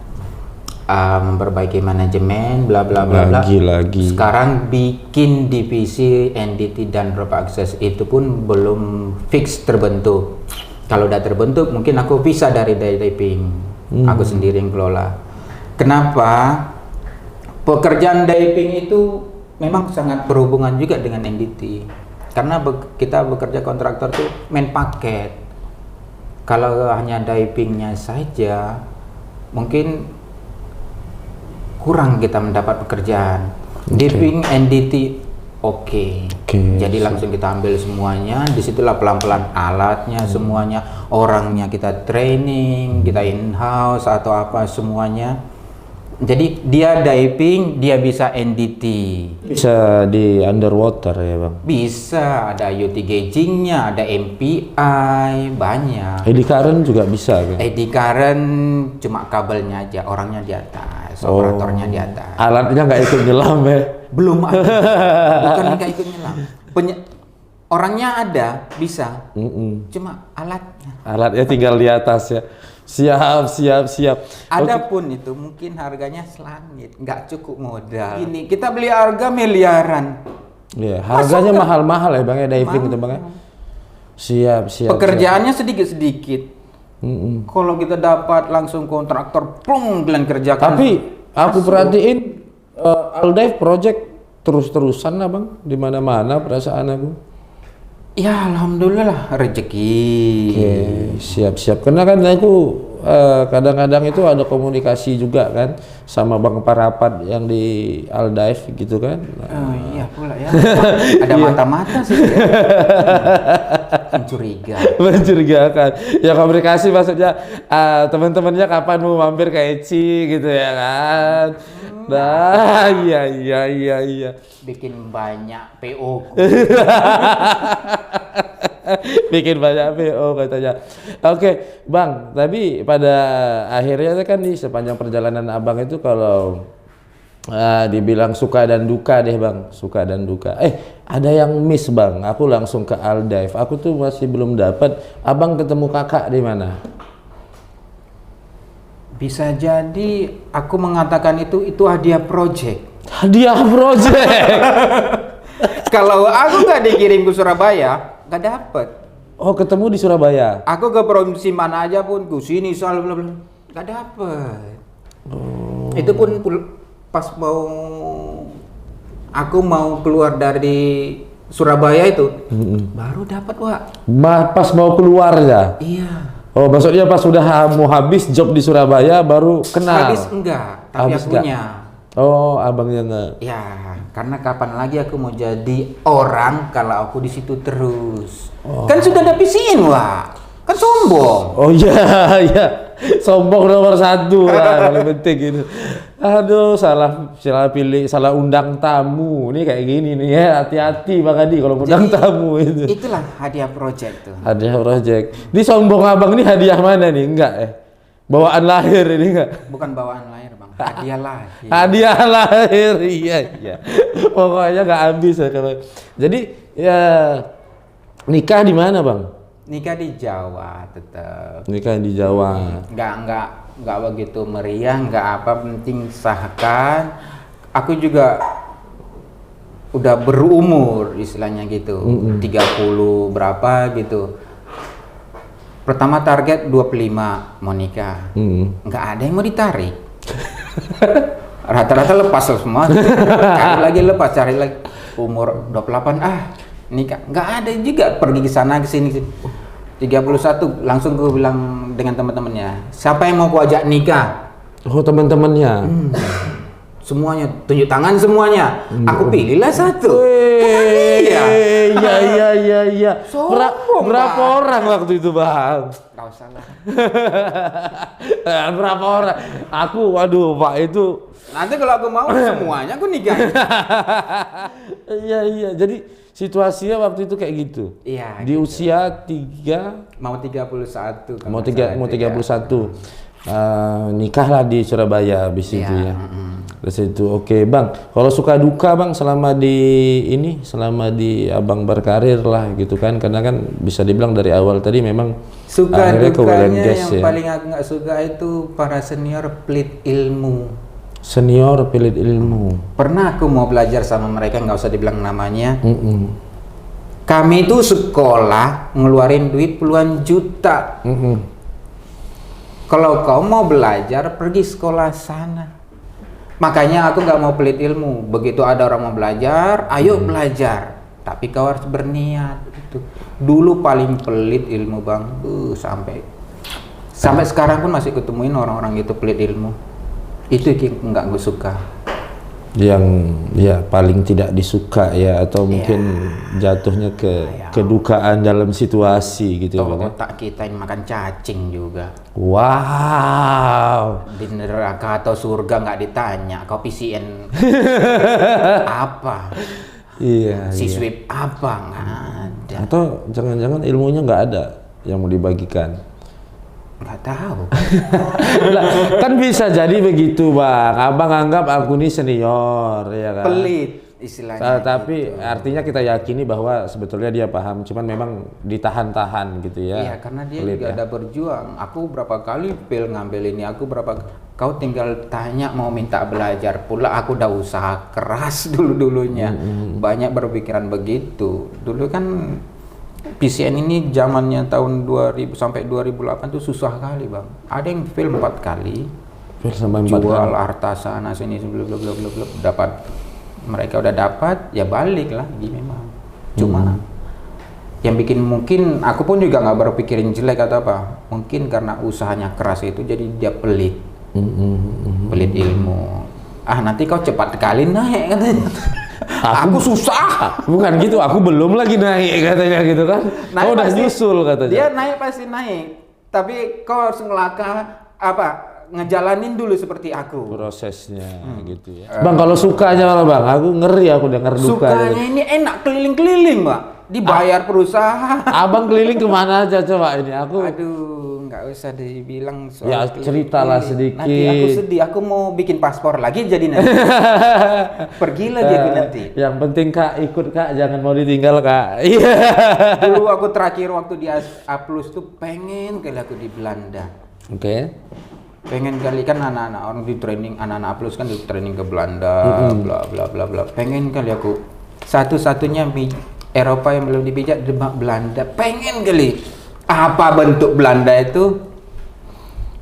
memperbaiki manajemen, bla bla bla bla. Lagi. Sekarang bikin divisi NDT dan rope access itu pun belum fix terbentuk. Kalau udah terbentuk, mungkin aku bisa dari diving. Aku sendiri yang kelola. Kenapa? Pekerjaan diving itu memang sangat berhubungan juga dengan NDT. Karena kita bekerja kontraktor tuh main paket. Kalau hanya divingnya saja, mungkin kurang kita mendapat pekerjaan. Diving NDT oke. Jadi langsung kita ambil semuanya. Disitulah pelan-pelan alatnya, semuanya, orangnya kita training, kita in-house atau apa semuanya. Jadi dia diving, dia bisa NDT. Bisa di underwater ya bang? Bisa, ada IoT gaugingnya, ada MPI, banyak. Eddy current juga bisa kan? Eddy current cuma kabelnya aja, orangnya di atas, operatornya di atas. Alatnya nggak ikut nyelam ya? Belum ada. Bukan nggak ikut nyelam. Orangnya ada, bisa. Cuma alatnya tinggal di atas ya. Siap. Adapun itu mungkin harganya selangit, nggak cukup modal. Ini kita beli harga miliaran. Iya, harganya mahal-mahal ya bang ya diving itu bang ya. Siap. Pekerjaannya sedikit-sedikit. Kalau kita dapat langsung kontraktor, plung bilang kerjakan. Tapi aku perhatiin Aldive project terus-terusan lah bang, di mana-mana perasaan aku. Ya alhamdulillah rezeki. Siap. Karena kan aku kadang-kadang itu ada komunikasi juga kan sama bang Parapat yang di Aldive gitu kan. Iya pula ya. Ada mata-mata sih. Ya. Mencurigakan. Ya komunikasi maksudnya teman-temannya kapan mau mampir ke ECI gitu ya kan. Nah, iya. Bikin banyak PO. Bikin banyak PO katanya. Oke, bang. Tapi pada akhirnya kan di sepanjang perjalanan abang itu kalau dibilang suka dan duka deh bang, suka dan duka. Ada yang miss bang. Aku langsung ke Aldive. Aku tuh masih belum dapat. Abang ketemu kakak di mana? Bisa jadi aku mengatakan itu hadiah project. Hadiah project. Kalau aku nggak dikirim ke Surabaya, nggak dapet. Oh, ketemu di Surabaya. Aku ke provinsi mana aja pun, ke sini soal nggak dapet. Itu pun pas aku mau keluar dari Surabaya itu, baru dapat Wak. Pas mau keluar ya? Iya. Oh, maksudnya pas sudah mau habis job di Surabaya baru kenal? Habis enggak, tapi habis akunya. Oh, abangnya enggak? Ya, karena kapan lagi aku mau jadi orang kalau aku di situ terus. Kan sudah ada pisiin, Wak. Kan sombong. Oh iya, iya. Sombong nomor 1 lah, paling penting gitu. Aduh, salah pilih, salah undang tamu. Ini kayak gini nih ya, hati-hati Bang Adi kalau undang tamu itu. Itulah hadiah project tuh. Hadiah project. Ini sombong abang ini hadiah mana nih? Enggak bawaan lahir ini enggak? Bukan bawaan lahir Bang, hadiah lahir. Hadiah lahir, iya. Pokoknya nggak habis ya kalau. Jadi ya nikah di mana Bang? Nikah di Jawa tetap. Nikah di Jawa. Nggak begitu meriah, nggak apa, penting sahkan. Aku juga udah berumur istilahnya gitu, 30 berapa gitu. Pertama target 25 mau nikah. Nggak ada yang mau ditarik. Rata-rata lepas semua. Cari lagi umur 28 nikah. Nggak ada juga, pergi ke sana ke sini. 31 langsung gue bilang dengan teman-temannya, siapa yang mau ku ajak nikah? Oh, teman-temannya. Semuanya tunjuk tangan semuanya. Aku pilihlah satu. Iya. Berapa orang waktu itu Bang? Gak usah lah. Berapa orang? Aku, waduh Pak itu. Nanti kalau aku mau semuanya aku nikah. Iya. Jadi situasinya waktu itu kayak gitu. Iya. Di gitu. usia 3 mau 31 kan. Mau 31. Nikahlah di Surabaya habis itu ya. Terus itu oke Bang. Kalau suka duka Bang selama di Abang berkarir lah gitu kan, karena kan bisa dibilang dari awal tadi memang suka dukanya yang paling aku nggak suka itu para senior pelit ilmu. Senior pelit ilmu. Pernah aku mau belajar sama mereka, nggak usah dibilang namanya. Kami itu sekolah ngeluarin duit puluhan juta. Kalau kau mau belajar, pergi sekolah sana. Makanya aku nggak mau pelit ilmu. Begitu ada orang mau belajar, ayo belajar. Tapi kau harus berniat. Gitu. Dulu paling pelit ilmu Bang. Sampai sekarang pun masih ketemuin orang-orang gitu pelit ilmu. Itu yang nggak gue suka. Yang ya paling tidak disuka ya, atau mungkin jatuhnya ke kedukaan dalam situasi gitu. Otak kita ini makan cacing juga. Wow. Di neraka atau surga nggak ditanya. Kau PCN apa? Iya. Siswip apa? Nggak ada. Atau jangan-jangan ilmunya nggak ada yang mau dibagikan? Nggak tahu. Kan bisa jadi begitu Bang. Abang anggap aku ini senior ya kan. Pelit istilahnya. Tapi gitu. Artinya kita yakini bahwa sebetulnya dia paham, cuman memang ditahan-tahan gitu ya. Iya, karena dia pelit, juga ada berjuang. Aku berapa kali ngambil ini, kau tinggal tanya mau minta belajar pula. Aku udah usaha keras dulunya. Banyak berpikiran begitu. Dulu kan PCN ini zamannya tahun 2000 sampai 2008 tuh susah kali Bang. Ada yang fail 4 kali. Jual harta sana sini dapat. Mereka udah dapat ya balik lagi memang. Cuma yang bikin, mungkin aku pun juga nggak berpikirin jelek atau apa. Mungkin karena usahanya keras itu jadi dia pelit. Pelit ilmu. Nanti kau cepat kali naik katanya. Aku susah. Bukan gitu, aku belum lagi naik katanya gitu kan. Kau udah nyusul katanya. Dia naik pasti naik. Tapi kau harus ngejalanin dulu seperti aku. Prosesnya gitu ya. Bang, kalau sukanya malah Bang, aku ngeri aku denger duka. Sukanya ini enak keliling-keliling Mbak. Dibayar perusahaan. Abang keliling kemana aja coba ini? Aduh, nggak usah dibilang soal ya ceritalah sedikit. Nanti aku sedih, aku mau bikin paspor lagi jadi nanti. Pergilah dia nanti. Yang penting Kak ikut Kak, jangan mau ditinggal Kak. Iya. Dulu aku terakhir waktu di A+ tuh pengen kali aku di Belanda. Oke. Pengen kali kan anak-anak orang di training, anak-anak A+ kan di training ke Belanda, bla bla bla bla. Pengen kali aku. Satu-satunya Eropa yang belum dipijak di Belanda. Pengen kali. Apa bentuk Belanda itu?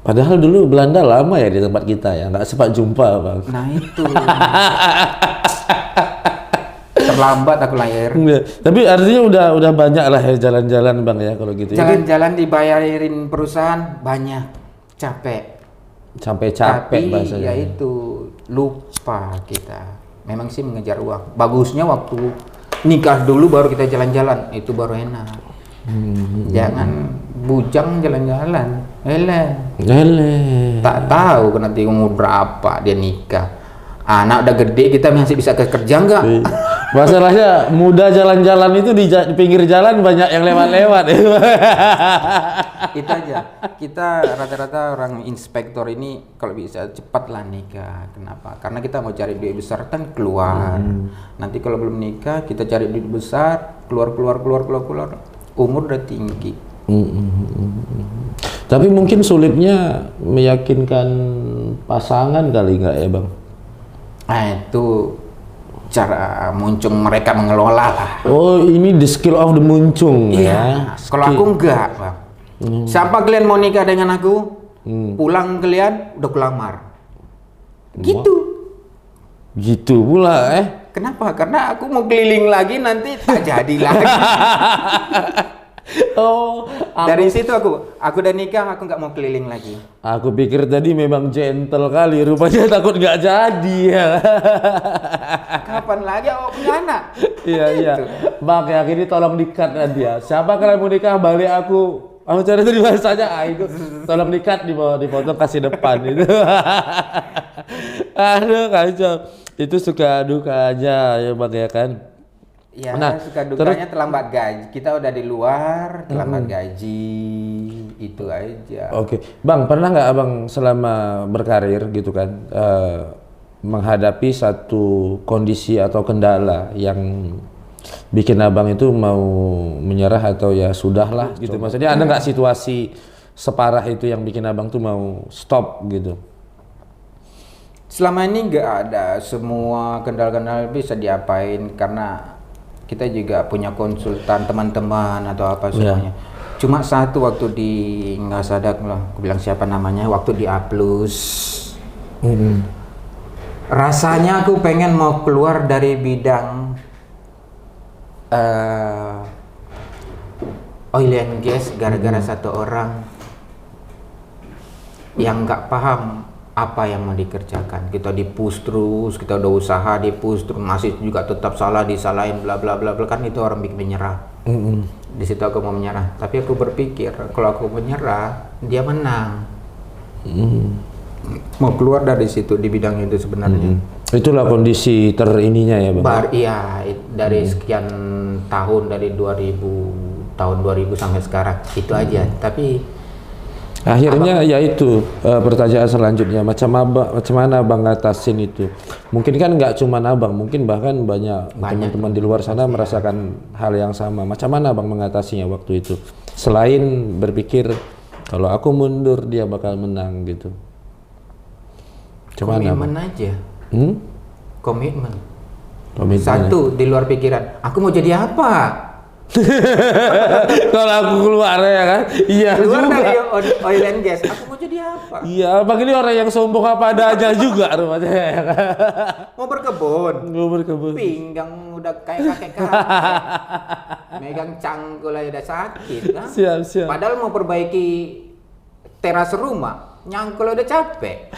Padahal dulu Belanda lama ya di tempat kita ya, nggak sempat jumpa Bang. Nah itu. Terlambat aku lahir. Tapi artinya udah banyak lah ya jalan-jalan Bang ya kalau gitu. Jalan-jalan dibayarin perusahaan banyak, capek. Sampai capek bahasanya. Ya itu lupa kita. Memang sih mengejar uang. Bagusnya waktu nikah dulu baru kita jalan-jalan, itu baru enak. Jangan bujang jalan-jalan. Ele. Tak tahu nanti umur berapa dia nikah. Anak udah gede, kita masih bisa kerja nggak? Masalahnya muda jalan-jalan itu di pinggir jalan banyak yang lewat-lewat. Itu aja. Kita rata-rata orang inspektor ini kalau bisa cepatlah nikah. Kenapa? Karena kita mau cari duit besar kan keluar. Nanti kalau belum nikah kita cari duit besar, keluar. Umur udah tinggi. Tapi mungkin sulitnya meyakinkan pasangan kali nggak ya bang? Nah itu cara muncung mereka mengelola lah. Oh ini the skill of the muncung ya. Kalau aku enggak bang. Siapa kalian mau nikah dengan aku? Pulang kalian udah kulamar. Gitu pula Kenapa? Karena aku mau keliling lagi nanti tak jadi lagi. Dari situ aku udah nikah, aku nggak mau keliling lagi. Aku pikir tadi memang gentle kali, rupanya takut nggak jadi ya. Kapan lagi aku punya anak? Iya. Bang ya ini tolong di-cut dia. Siapa kalian mau nikah balik aku cari itu di bahasanya itu tolong di-cut dipotong kasih depan itu. Aduh kacau. Itu suka duka aja ya bang ya kan. Ya, suka dukanya terlambat gaji. Kita udah di luar, terlambat gaji, itu aja. Oke, bang pernah nggak abang selama berkarir gitu kan menghadapi satu kondisi atau kendala yang bikin abang itu mau menyerah atau ya sudahlah gitu? Maksudnya ada nggak situasi separah itu yang bikin abang tuh mau stop gitu? Selama ini nggak ada, semua kendala-kendala bisa diapain karena kita juga punya konsultan teman-teman atau apa semuanya. Cuma satu waktu di nggak sadar lah, aku bilang siapa namanya, waktu di A+. Rasanya aku pengen mau keluar dari bidang oil and gas gara-gara satu orang yang nggak paham apa yang mau dikerjakan. Kita di-push terus, kita udah usaha di-push terus, masih juga tetap salah, disalahin bla bla bla bla, kan itu orang bikin menyerah. Di situ aku mau menyerah, tapi aku berpikir kalau aku menyerah dia menang. Mau keluar dari situ di bidang itu sebenarnya. Itulah kondisi terininya ya bang? Iya, dari sekian tahun, dari 2000 sampai sekarang itu aja. Tapi akhirnya ya itu pertanyaan selanjutnya, macam mana abang ngatasin itu? Mungkin kan nggak cuma abang, mungkin bahkan banyak teman-teman di luar sana merasakan hal yang sama. Macam mana abang mengatasinya waktu itu? Selain berpikir kalau aku mundur dia bakal menang gitu. Komitmen aja. Komitmen. Ya. Satu di luar pikiran, aku mau jadi apa? Kalau aku keluar ya kan, iya keluar juga. dari oil and gas, aku mau jadi apa? Iya, bang ini orang yang sombong apa adanya juga rumahnya. Mau berkebun. Pinggang udah kayak kakek. Megang cangkul aja udah sakit kan? Siap. Padahal mau perbaiki teras rumah, nyangkul udah capek.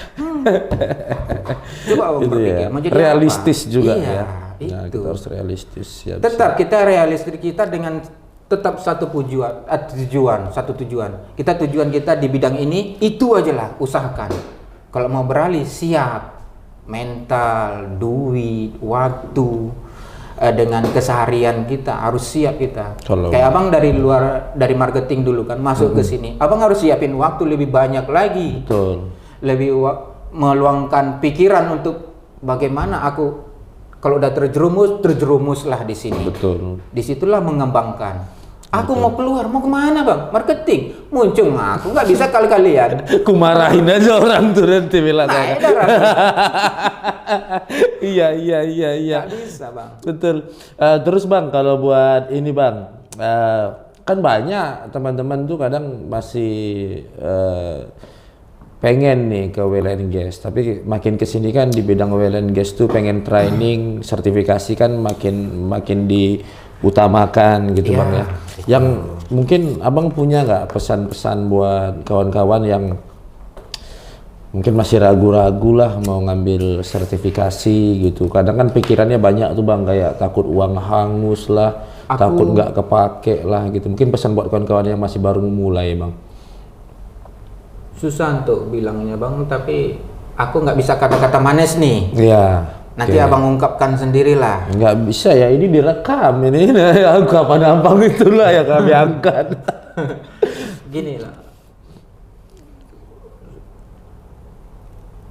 Coba abang berpikir, mau jadi realistis apa? juga iya, ya. Itu. Nah, kita harus realistis. Tetap kita realistis kita dengan tetap satu tujuan. Tujuan kita di bidang ini itu aja lah, usahakan. Kalau mau beralih siap, mental, duit, waktu, dengan keseharian kita harus siap kita. Kayak abang dari marketing dulu kan masuk ke sini, abang harus siapin waktu lebih banyak lagi. Betul. Lebih meluangkan pikiran untuk bagaimana aku kalau udah terjerumuslah di sini. Betul. Disitulah mengembangkan. Aku mau keluar, mau kemana bang? Marketing, muncung aku nggak bisa kalian. Ku marahin aja orang tuh nanti bilang. Iya. Nggak bisa bang. Betul. Terus bang, kalau buat ini bang, kan banyak teman-teman tuh kadang masih pengen nih ke oil and gas, tapi makin kesini kan di bidang oil and gas tuh pengen training, sertifikasi kan makin diutamakan gitu bang ya. Yang mungkin abang punya nggak pesan-pesan buat kawan-kawan yang mungkin masih ragu-ragu lah mau ngambil sertifikasi gitu? Kadang kan pikirannya banyak tuh bang, kayak takut uang hangus lah, takut nggak kepake lah gitu. Mungkin pesan buat kawan-kawan yang masih baru memulai Bang. Susah untuk bilangnya Bang, tapi aku nggak bisa kata-kata manis nih. Iya. Nanti Abang ungkapkan sendirilah. Nggak bisa ya, ini direkam ini. Ungkapan Abang itulah yang kami angkat. Gini lah.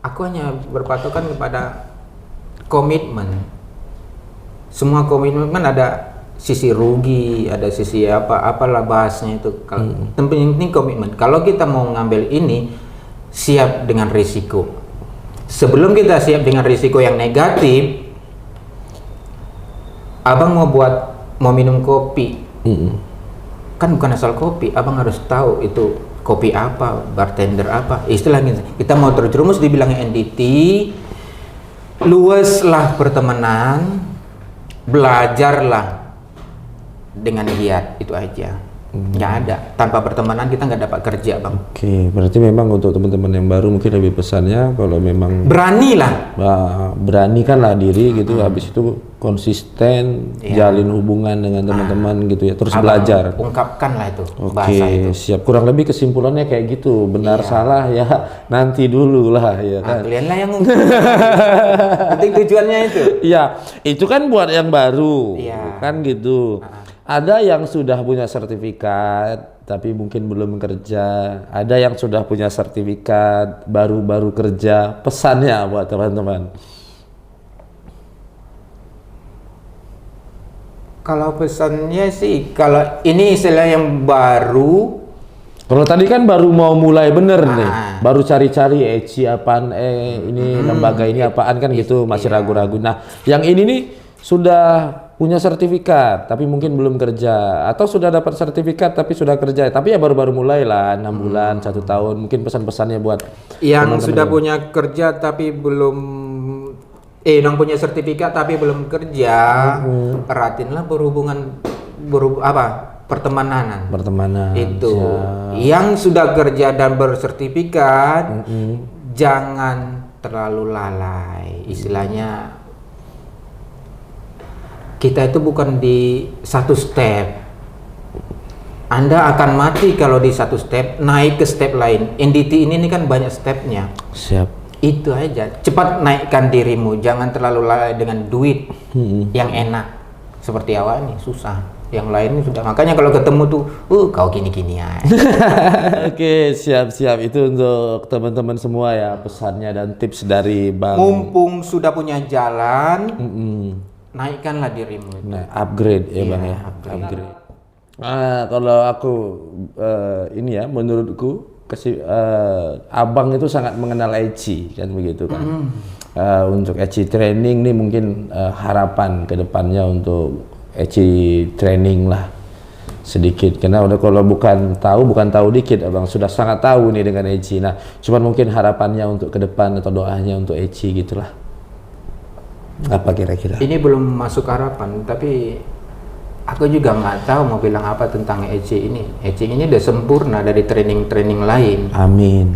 Aku hanya berpatokan kepada komitmen. Semua komitmen ada sisi rugi, ada sisi apalah bahasnya itu. Kalau penting komitmen. Kalau kita mau ngambil ini, siap dengan risiko. Sebelum kita siap dengan risiko yang negatif, Abang mau minum kopi, kan bukan asal kopi. Abang harus tahu itu kopi apa, bartender apa, istilahnya. Kita mau terjerumus dibilang NDT, luaslah pertemanan, belajarlah dengan giat, itu aja. Nggak ada, tanpa pertemanan kita nggak dapat kerja Bang. Oke, berarti memang untuk teman-teman yang baru mungkin lebih pesannya kalau memang beranilah, beranikanlah diri gitu, habis itu konsisten, jalin hubungan dengan teman-teman gitu ya, terus belajar. Ungkapkanlah itu Oke, bahasa itu. siap. Kurang lebih kesimpulannya kayak gitu, benar salah ya nanti dulu lah ya kan. Kalianlah yang ngungkap. Penting tujuannya itu. Iya, itu kan buat yang baru, kan gitu. Ada yang sudah punya sertifikat tapi mungkin belum kerja, ada yang sudah punya sertifikat baru-baru kerja. Pesannya buat teman-teman. Kalau pesannya sih, kalau ini istilah yang baru. Kalau tadi kan baru mau mulai bener nih, baru cari-cari Eci apaan, ini lembaga ini apaan kan gitu, masih ragu-ragu. Nah, yang ini nih sudah punya sertifikat tapi mungkin belum kerja, atau sudah dapat sertifikat tapi sudah kerja, tapi ya baru-baru mulai lah, 6 bulan, 1 tahun. Mungkin pesan-pesannya buat yang sudah punya kerja tapi belum yang punya sertifikat tapi belum kerja, peratinlah pertemanan itu. Yang sudah kerja dan bersertifikat, jangan terlalu lalai. Istilahnya kita itu bukan di satu step. Anda akan mati kalau di satu step, naik ke step lain. NDT ini kan banyak stepnya. Siap. Itu aja. Cepat naikkan dirimu, jangan terlalu lalai dengan duit yang enak. Seperti awal nih susah. Yang lain sudah. Makanya kalau ketemu tuh, kau gini-gini aja. Oke, siap-siap. Itu untuk teman-teman semua ya, pesannya dan tips dari Bang. Mumpung sudah punya jalan, naikkanlah dirimu. Nah, upgrade ya Bang ya, upgrade. Kalau aku ini ya, menurutku Abang itu sangat mengenal Eci kan begitu kan. Untuk Eci training nih mungkin harapan ke depannya untuk Eci training lah sedikit, karena udah kalau bukan tahu dikit Abang sudah sangat tahu nih dengan Eci. Nah, cuman mungkin harapannya untuk ke depan atau doanya untuk Eci gitulah. Apa kira-kira? Ini belum masuk harapan, tapi aku juga nggak tahu mau bilang apa tentang Eci ini. Eci ini udah sempurna dari training-training lain. Amin.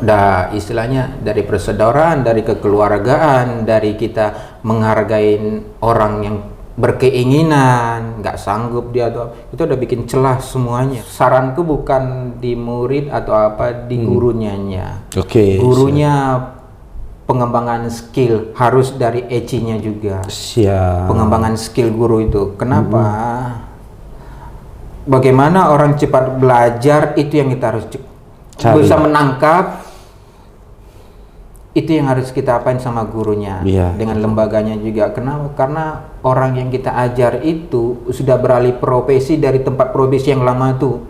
Udah istilahnya dari persaudaraan, dari kekeluargaan, dari kita menghargai orang yang berkeinginan, nggak sanggup dia tuh, itu udah bikin celah semuanya. Saranku bukan di murid atau apa, di gurunya. Oke. Gurunya pengembangan skill harus dari Eci-nya juga. Siap. Pengembangan skill guru itu. Kenapa? Bagaimana orang cepat belajar, itu yang kita harus bisa menangkap. Itu yang harus kita apain sama gurunya, dengan lembaganya juga. Kenapa? Karena orang yang kita ajar itu sudah beralih profesi dari tempat profesi yang lama tuh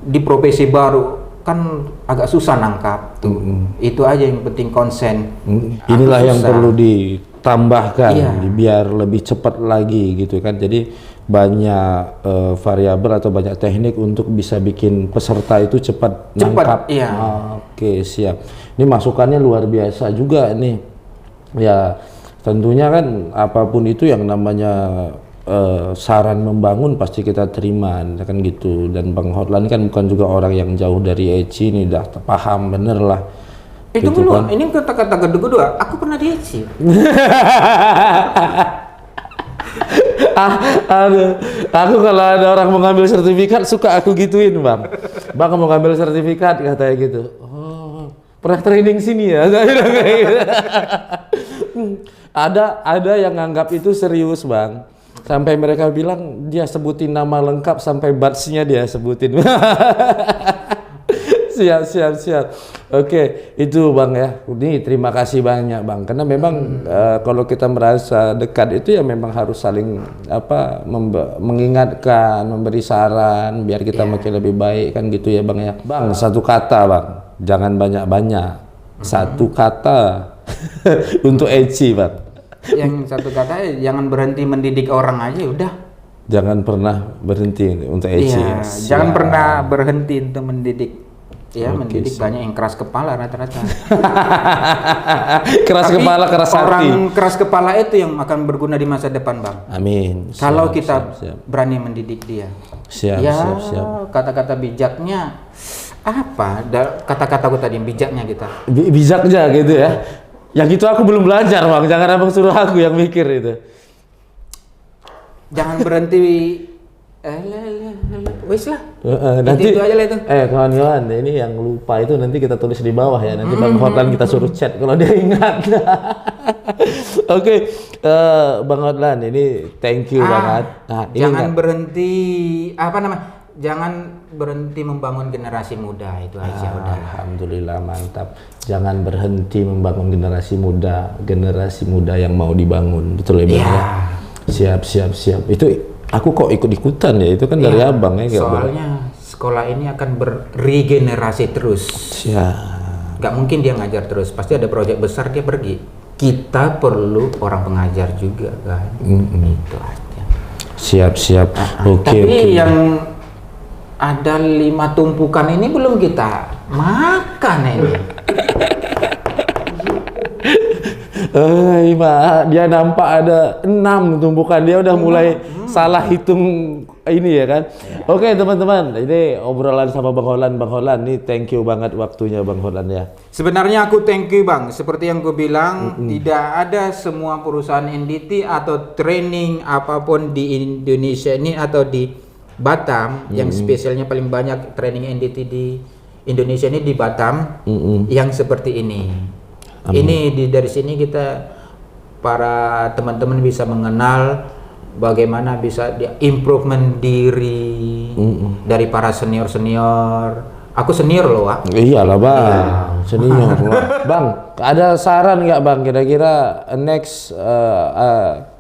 di profesi baru, kan agak susah nangkap tuh. Itu aja yang penting konsen. Inilah yang perlu ditambahkan biar lebih cepat lagi gitu kan. Jadi banyak variabel atau banyak teknik untuk bisa bikin peserta itu cepat nangkap. Oke, siap. Ini masukannya luar biasa juga nih. Ya, tentunya kan apapun itu yang namanya saran membangun pasti kita terima kan gitu. Dan Bang Hotlan kan bukan juga orang yang jauh dari Eci, ini udah paham bener lah. Itu gitu kan. Ini kata-kata kedua, aku pernah di Eci. Aduh, aku kalau ada orang mau ngambil sertifikat suka aku gituin bang. Bang mau ngambil sertifikat katanya gitu. Oh, pernah training sini ya? Kayak gitu. Ada yang nganggap itu serius bang. Sampai mereka bilang dia sebutin nama lengkap sampai batch-nya dia sebutin. Siap. Oke, itu bang ya. Ini terima kasih banyak bang. Karena memang kalau kita merasa dekat itu ya memang harus saling mengingatkan, memberi saran biar kita makin lebih baik kan gitu ya bang ya. Bang, satu kata bang, jangan banyak-banyak. Satu kata untuk Eci bang. Yang satu kata jangan berhenti mendidik orang aja udah. Jangan pernah berhenti untuk Eci. Iya, jangan pernah berhenti untuk mendidik. Ya, mendidik banyak yang keras kepala rata-rata. Keras kepala, keras hati. Orang keras kepala itu yang akan berguna di masa depan, Bang. Amin. Kalau kita berani mendidik dia. Siap. Kata-kata bijaknya apa? Kata-kata aku tadi bijaknya kita. Bijaknya gitu ya. Yang itu aku belum belajar, Bang. Jangan abang suruh aku yang mikir itu. Jangan berhenti. Wis lah. Nanti itu aja lah itu. Kawan-kawan, ini yang lupa itu nanti kita tulis di bawah ya. Nanti Bang Hotlan kita suruh chat kalau dia ingat. Oke, Bang Hotlan ini thank you banget. Nah, jangan berhenti jangan berhenti membangun generasi muda itu aja udah. Alhamdulillah mantap. Jangan berhenti membangun generasi muda yang mau dibangun. Betul ya Bang ya? Siap. Itu aku kok ikut-ikutan ya, itu kan dari abang ya. Soalnya sekolah ini akan beregenerasi terus. Siap. Gak mungkin dia ngajar terus, pasti ada proyek besar dia pergi. Kita perlu orang pengajar juga kan. Itu aja. Siap. Tapi yang ada 5 tumpukan ini belum kita makan ini. Dia nampak ada 6 tumpukan, dia udah mulai salah hitung ini ya kan. Oke teman-teman, ini obrolan sama Bang Hotlan nih, thank you banget waktunya Bang Hotlan ya. Sebenarnya aku thank you Bang, seperti yang gue bilang, tidak ada semua perusahaan NDT atau training apapun di Indonesia ini atau di Batam yang spesialnya paling banyak training NDT di Indonesia ini di Batam yang seperti ini. Ini dari sini kita para teman-teman bisa mengenal bagaimana bisa improvement diri dari para senior. Aku senior loh, Wak. Iyalah Bang, senior. Bang, ada saran nggak Bang? Kira-kira next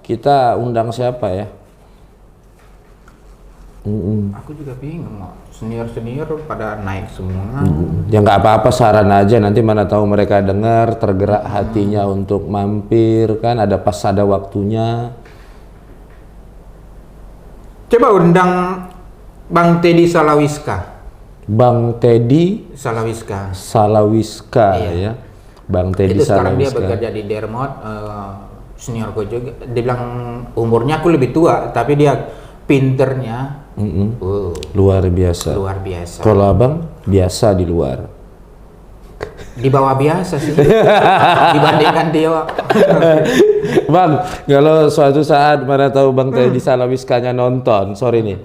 kita undang siapa ya? Aku juga bingung, senior pada naik semua. Ya nggak apa-apa, saran aja, nanti mana tahu mereka dengar tergerak hatinya untuk mampir kan, ada waktunya. Coba undang Bang Teddy Salawiska. Bang Teddy Salawiska ya. Bang Teddy Salawiska. Sekarang dia bekerja di Dermot, seniorku juga. Dia bilang umurnya aku lebih tua, tapi dia pinternya luar biasa. Kalau abang biasa di luar, di bawah biasa sih dibandingkan dia. Bang, kalau suatu saat mana tahu Bang Teddy Salawiskanya nonton, sorry nih.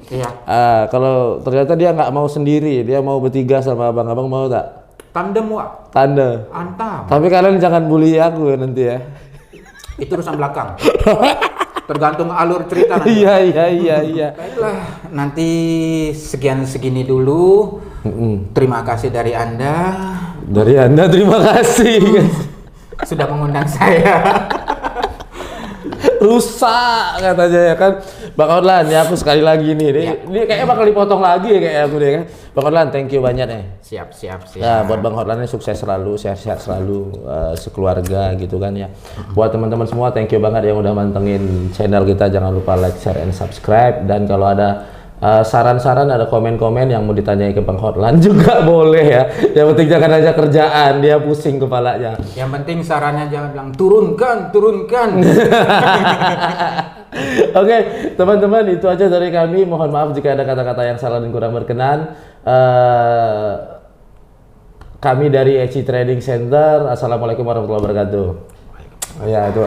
Kalau ternyata dia nggak mau sendiri, dia mau bertiga sama abang mau tak? Tandem Wak. Tandem. Antam. Tapi kalian jangan bully aku nanti ya. Itu urusan belakang. Tergantung alur cerita nanti. Iya. Baiklah, nanti segini dulu. Terima kasih dari Anda. Terima kasih. Sudah mengundang saya. Rusak katanya ya kan. Bang Hotlan ya, aku sekali lagi nih. Ini kayaknya bakal dipotong lagi ya kayak aku deh kan. Bang Hotlan, thank you banyak nih. Siap. Nah, buat Bang Hotlan sukses selalu, sehat-sehat selalu, sekeluarga gitu kan ya. Buat teman-teman semua, thank you banget yang udah mantengin channel kita. Jangan lupa like, share, and subscribe. Dan kalau ada saran-saran, ada komen-komen yang mau ditanyai ke Bang Hotlan juga boleh ya. Yang penting jangan aja kerjaan, dia pusing kepalanya. Yang penting sarannya jangan bilang turunkan. Oke, teman-teman, itu aja dari kami. Mohon maaf jika ada kata-kata yang salah dan kurang berkenan. Kami dari Eci Trading Center. Assalamualaikum warahmatullahi wabarakatuh. Ya, itu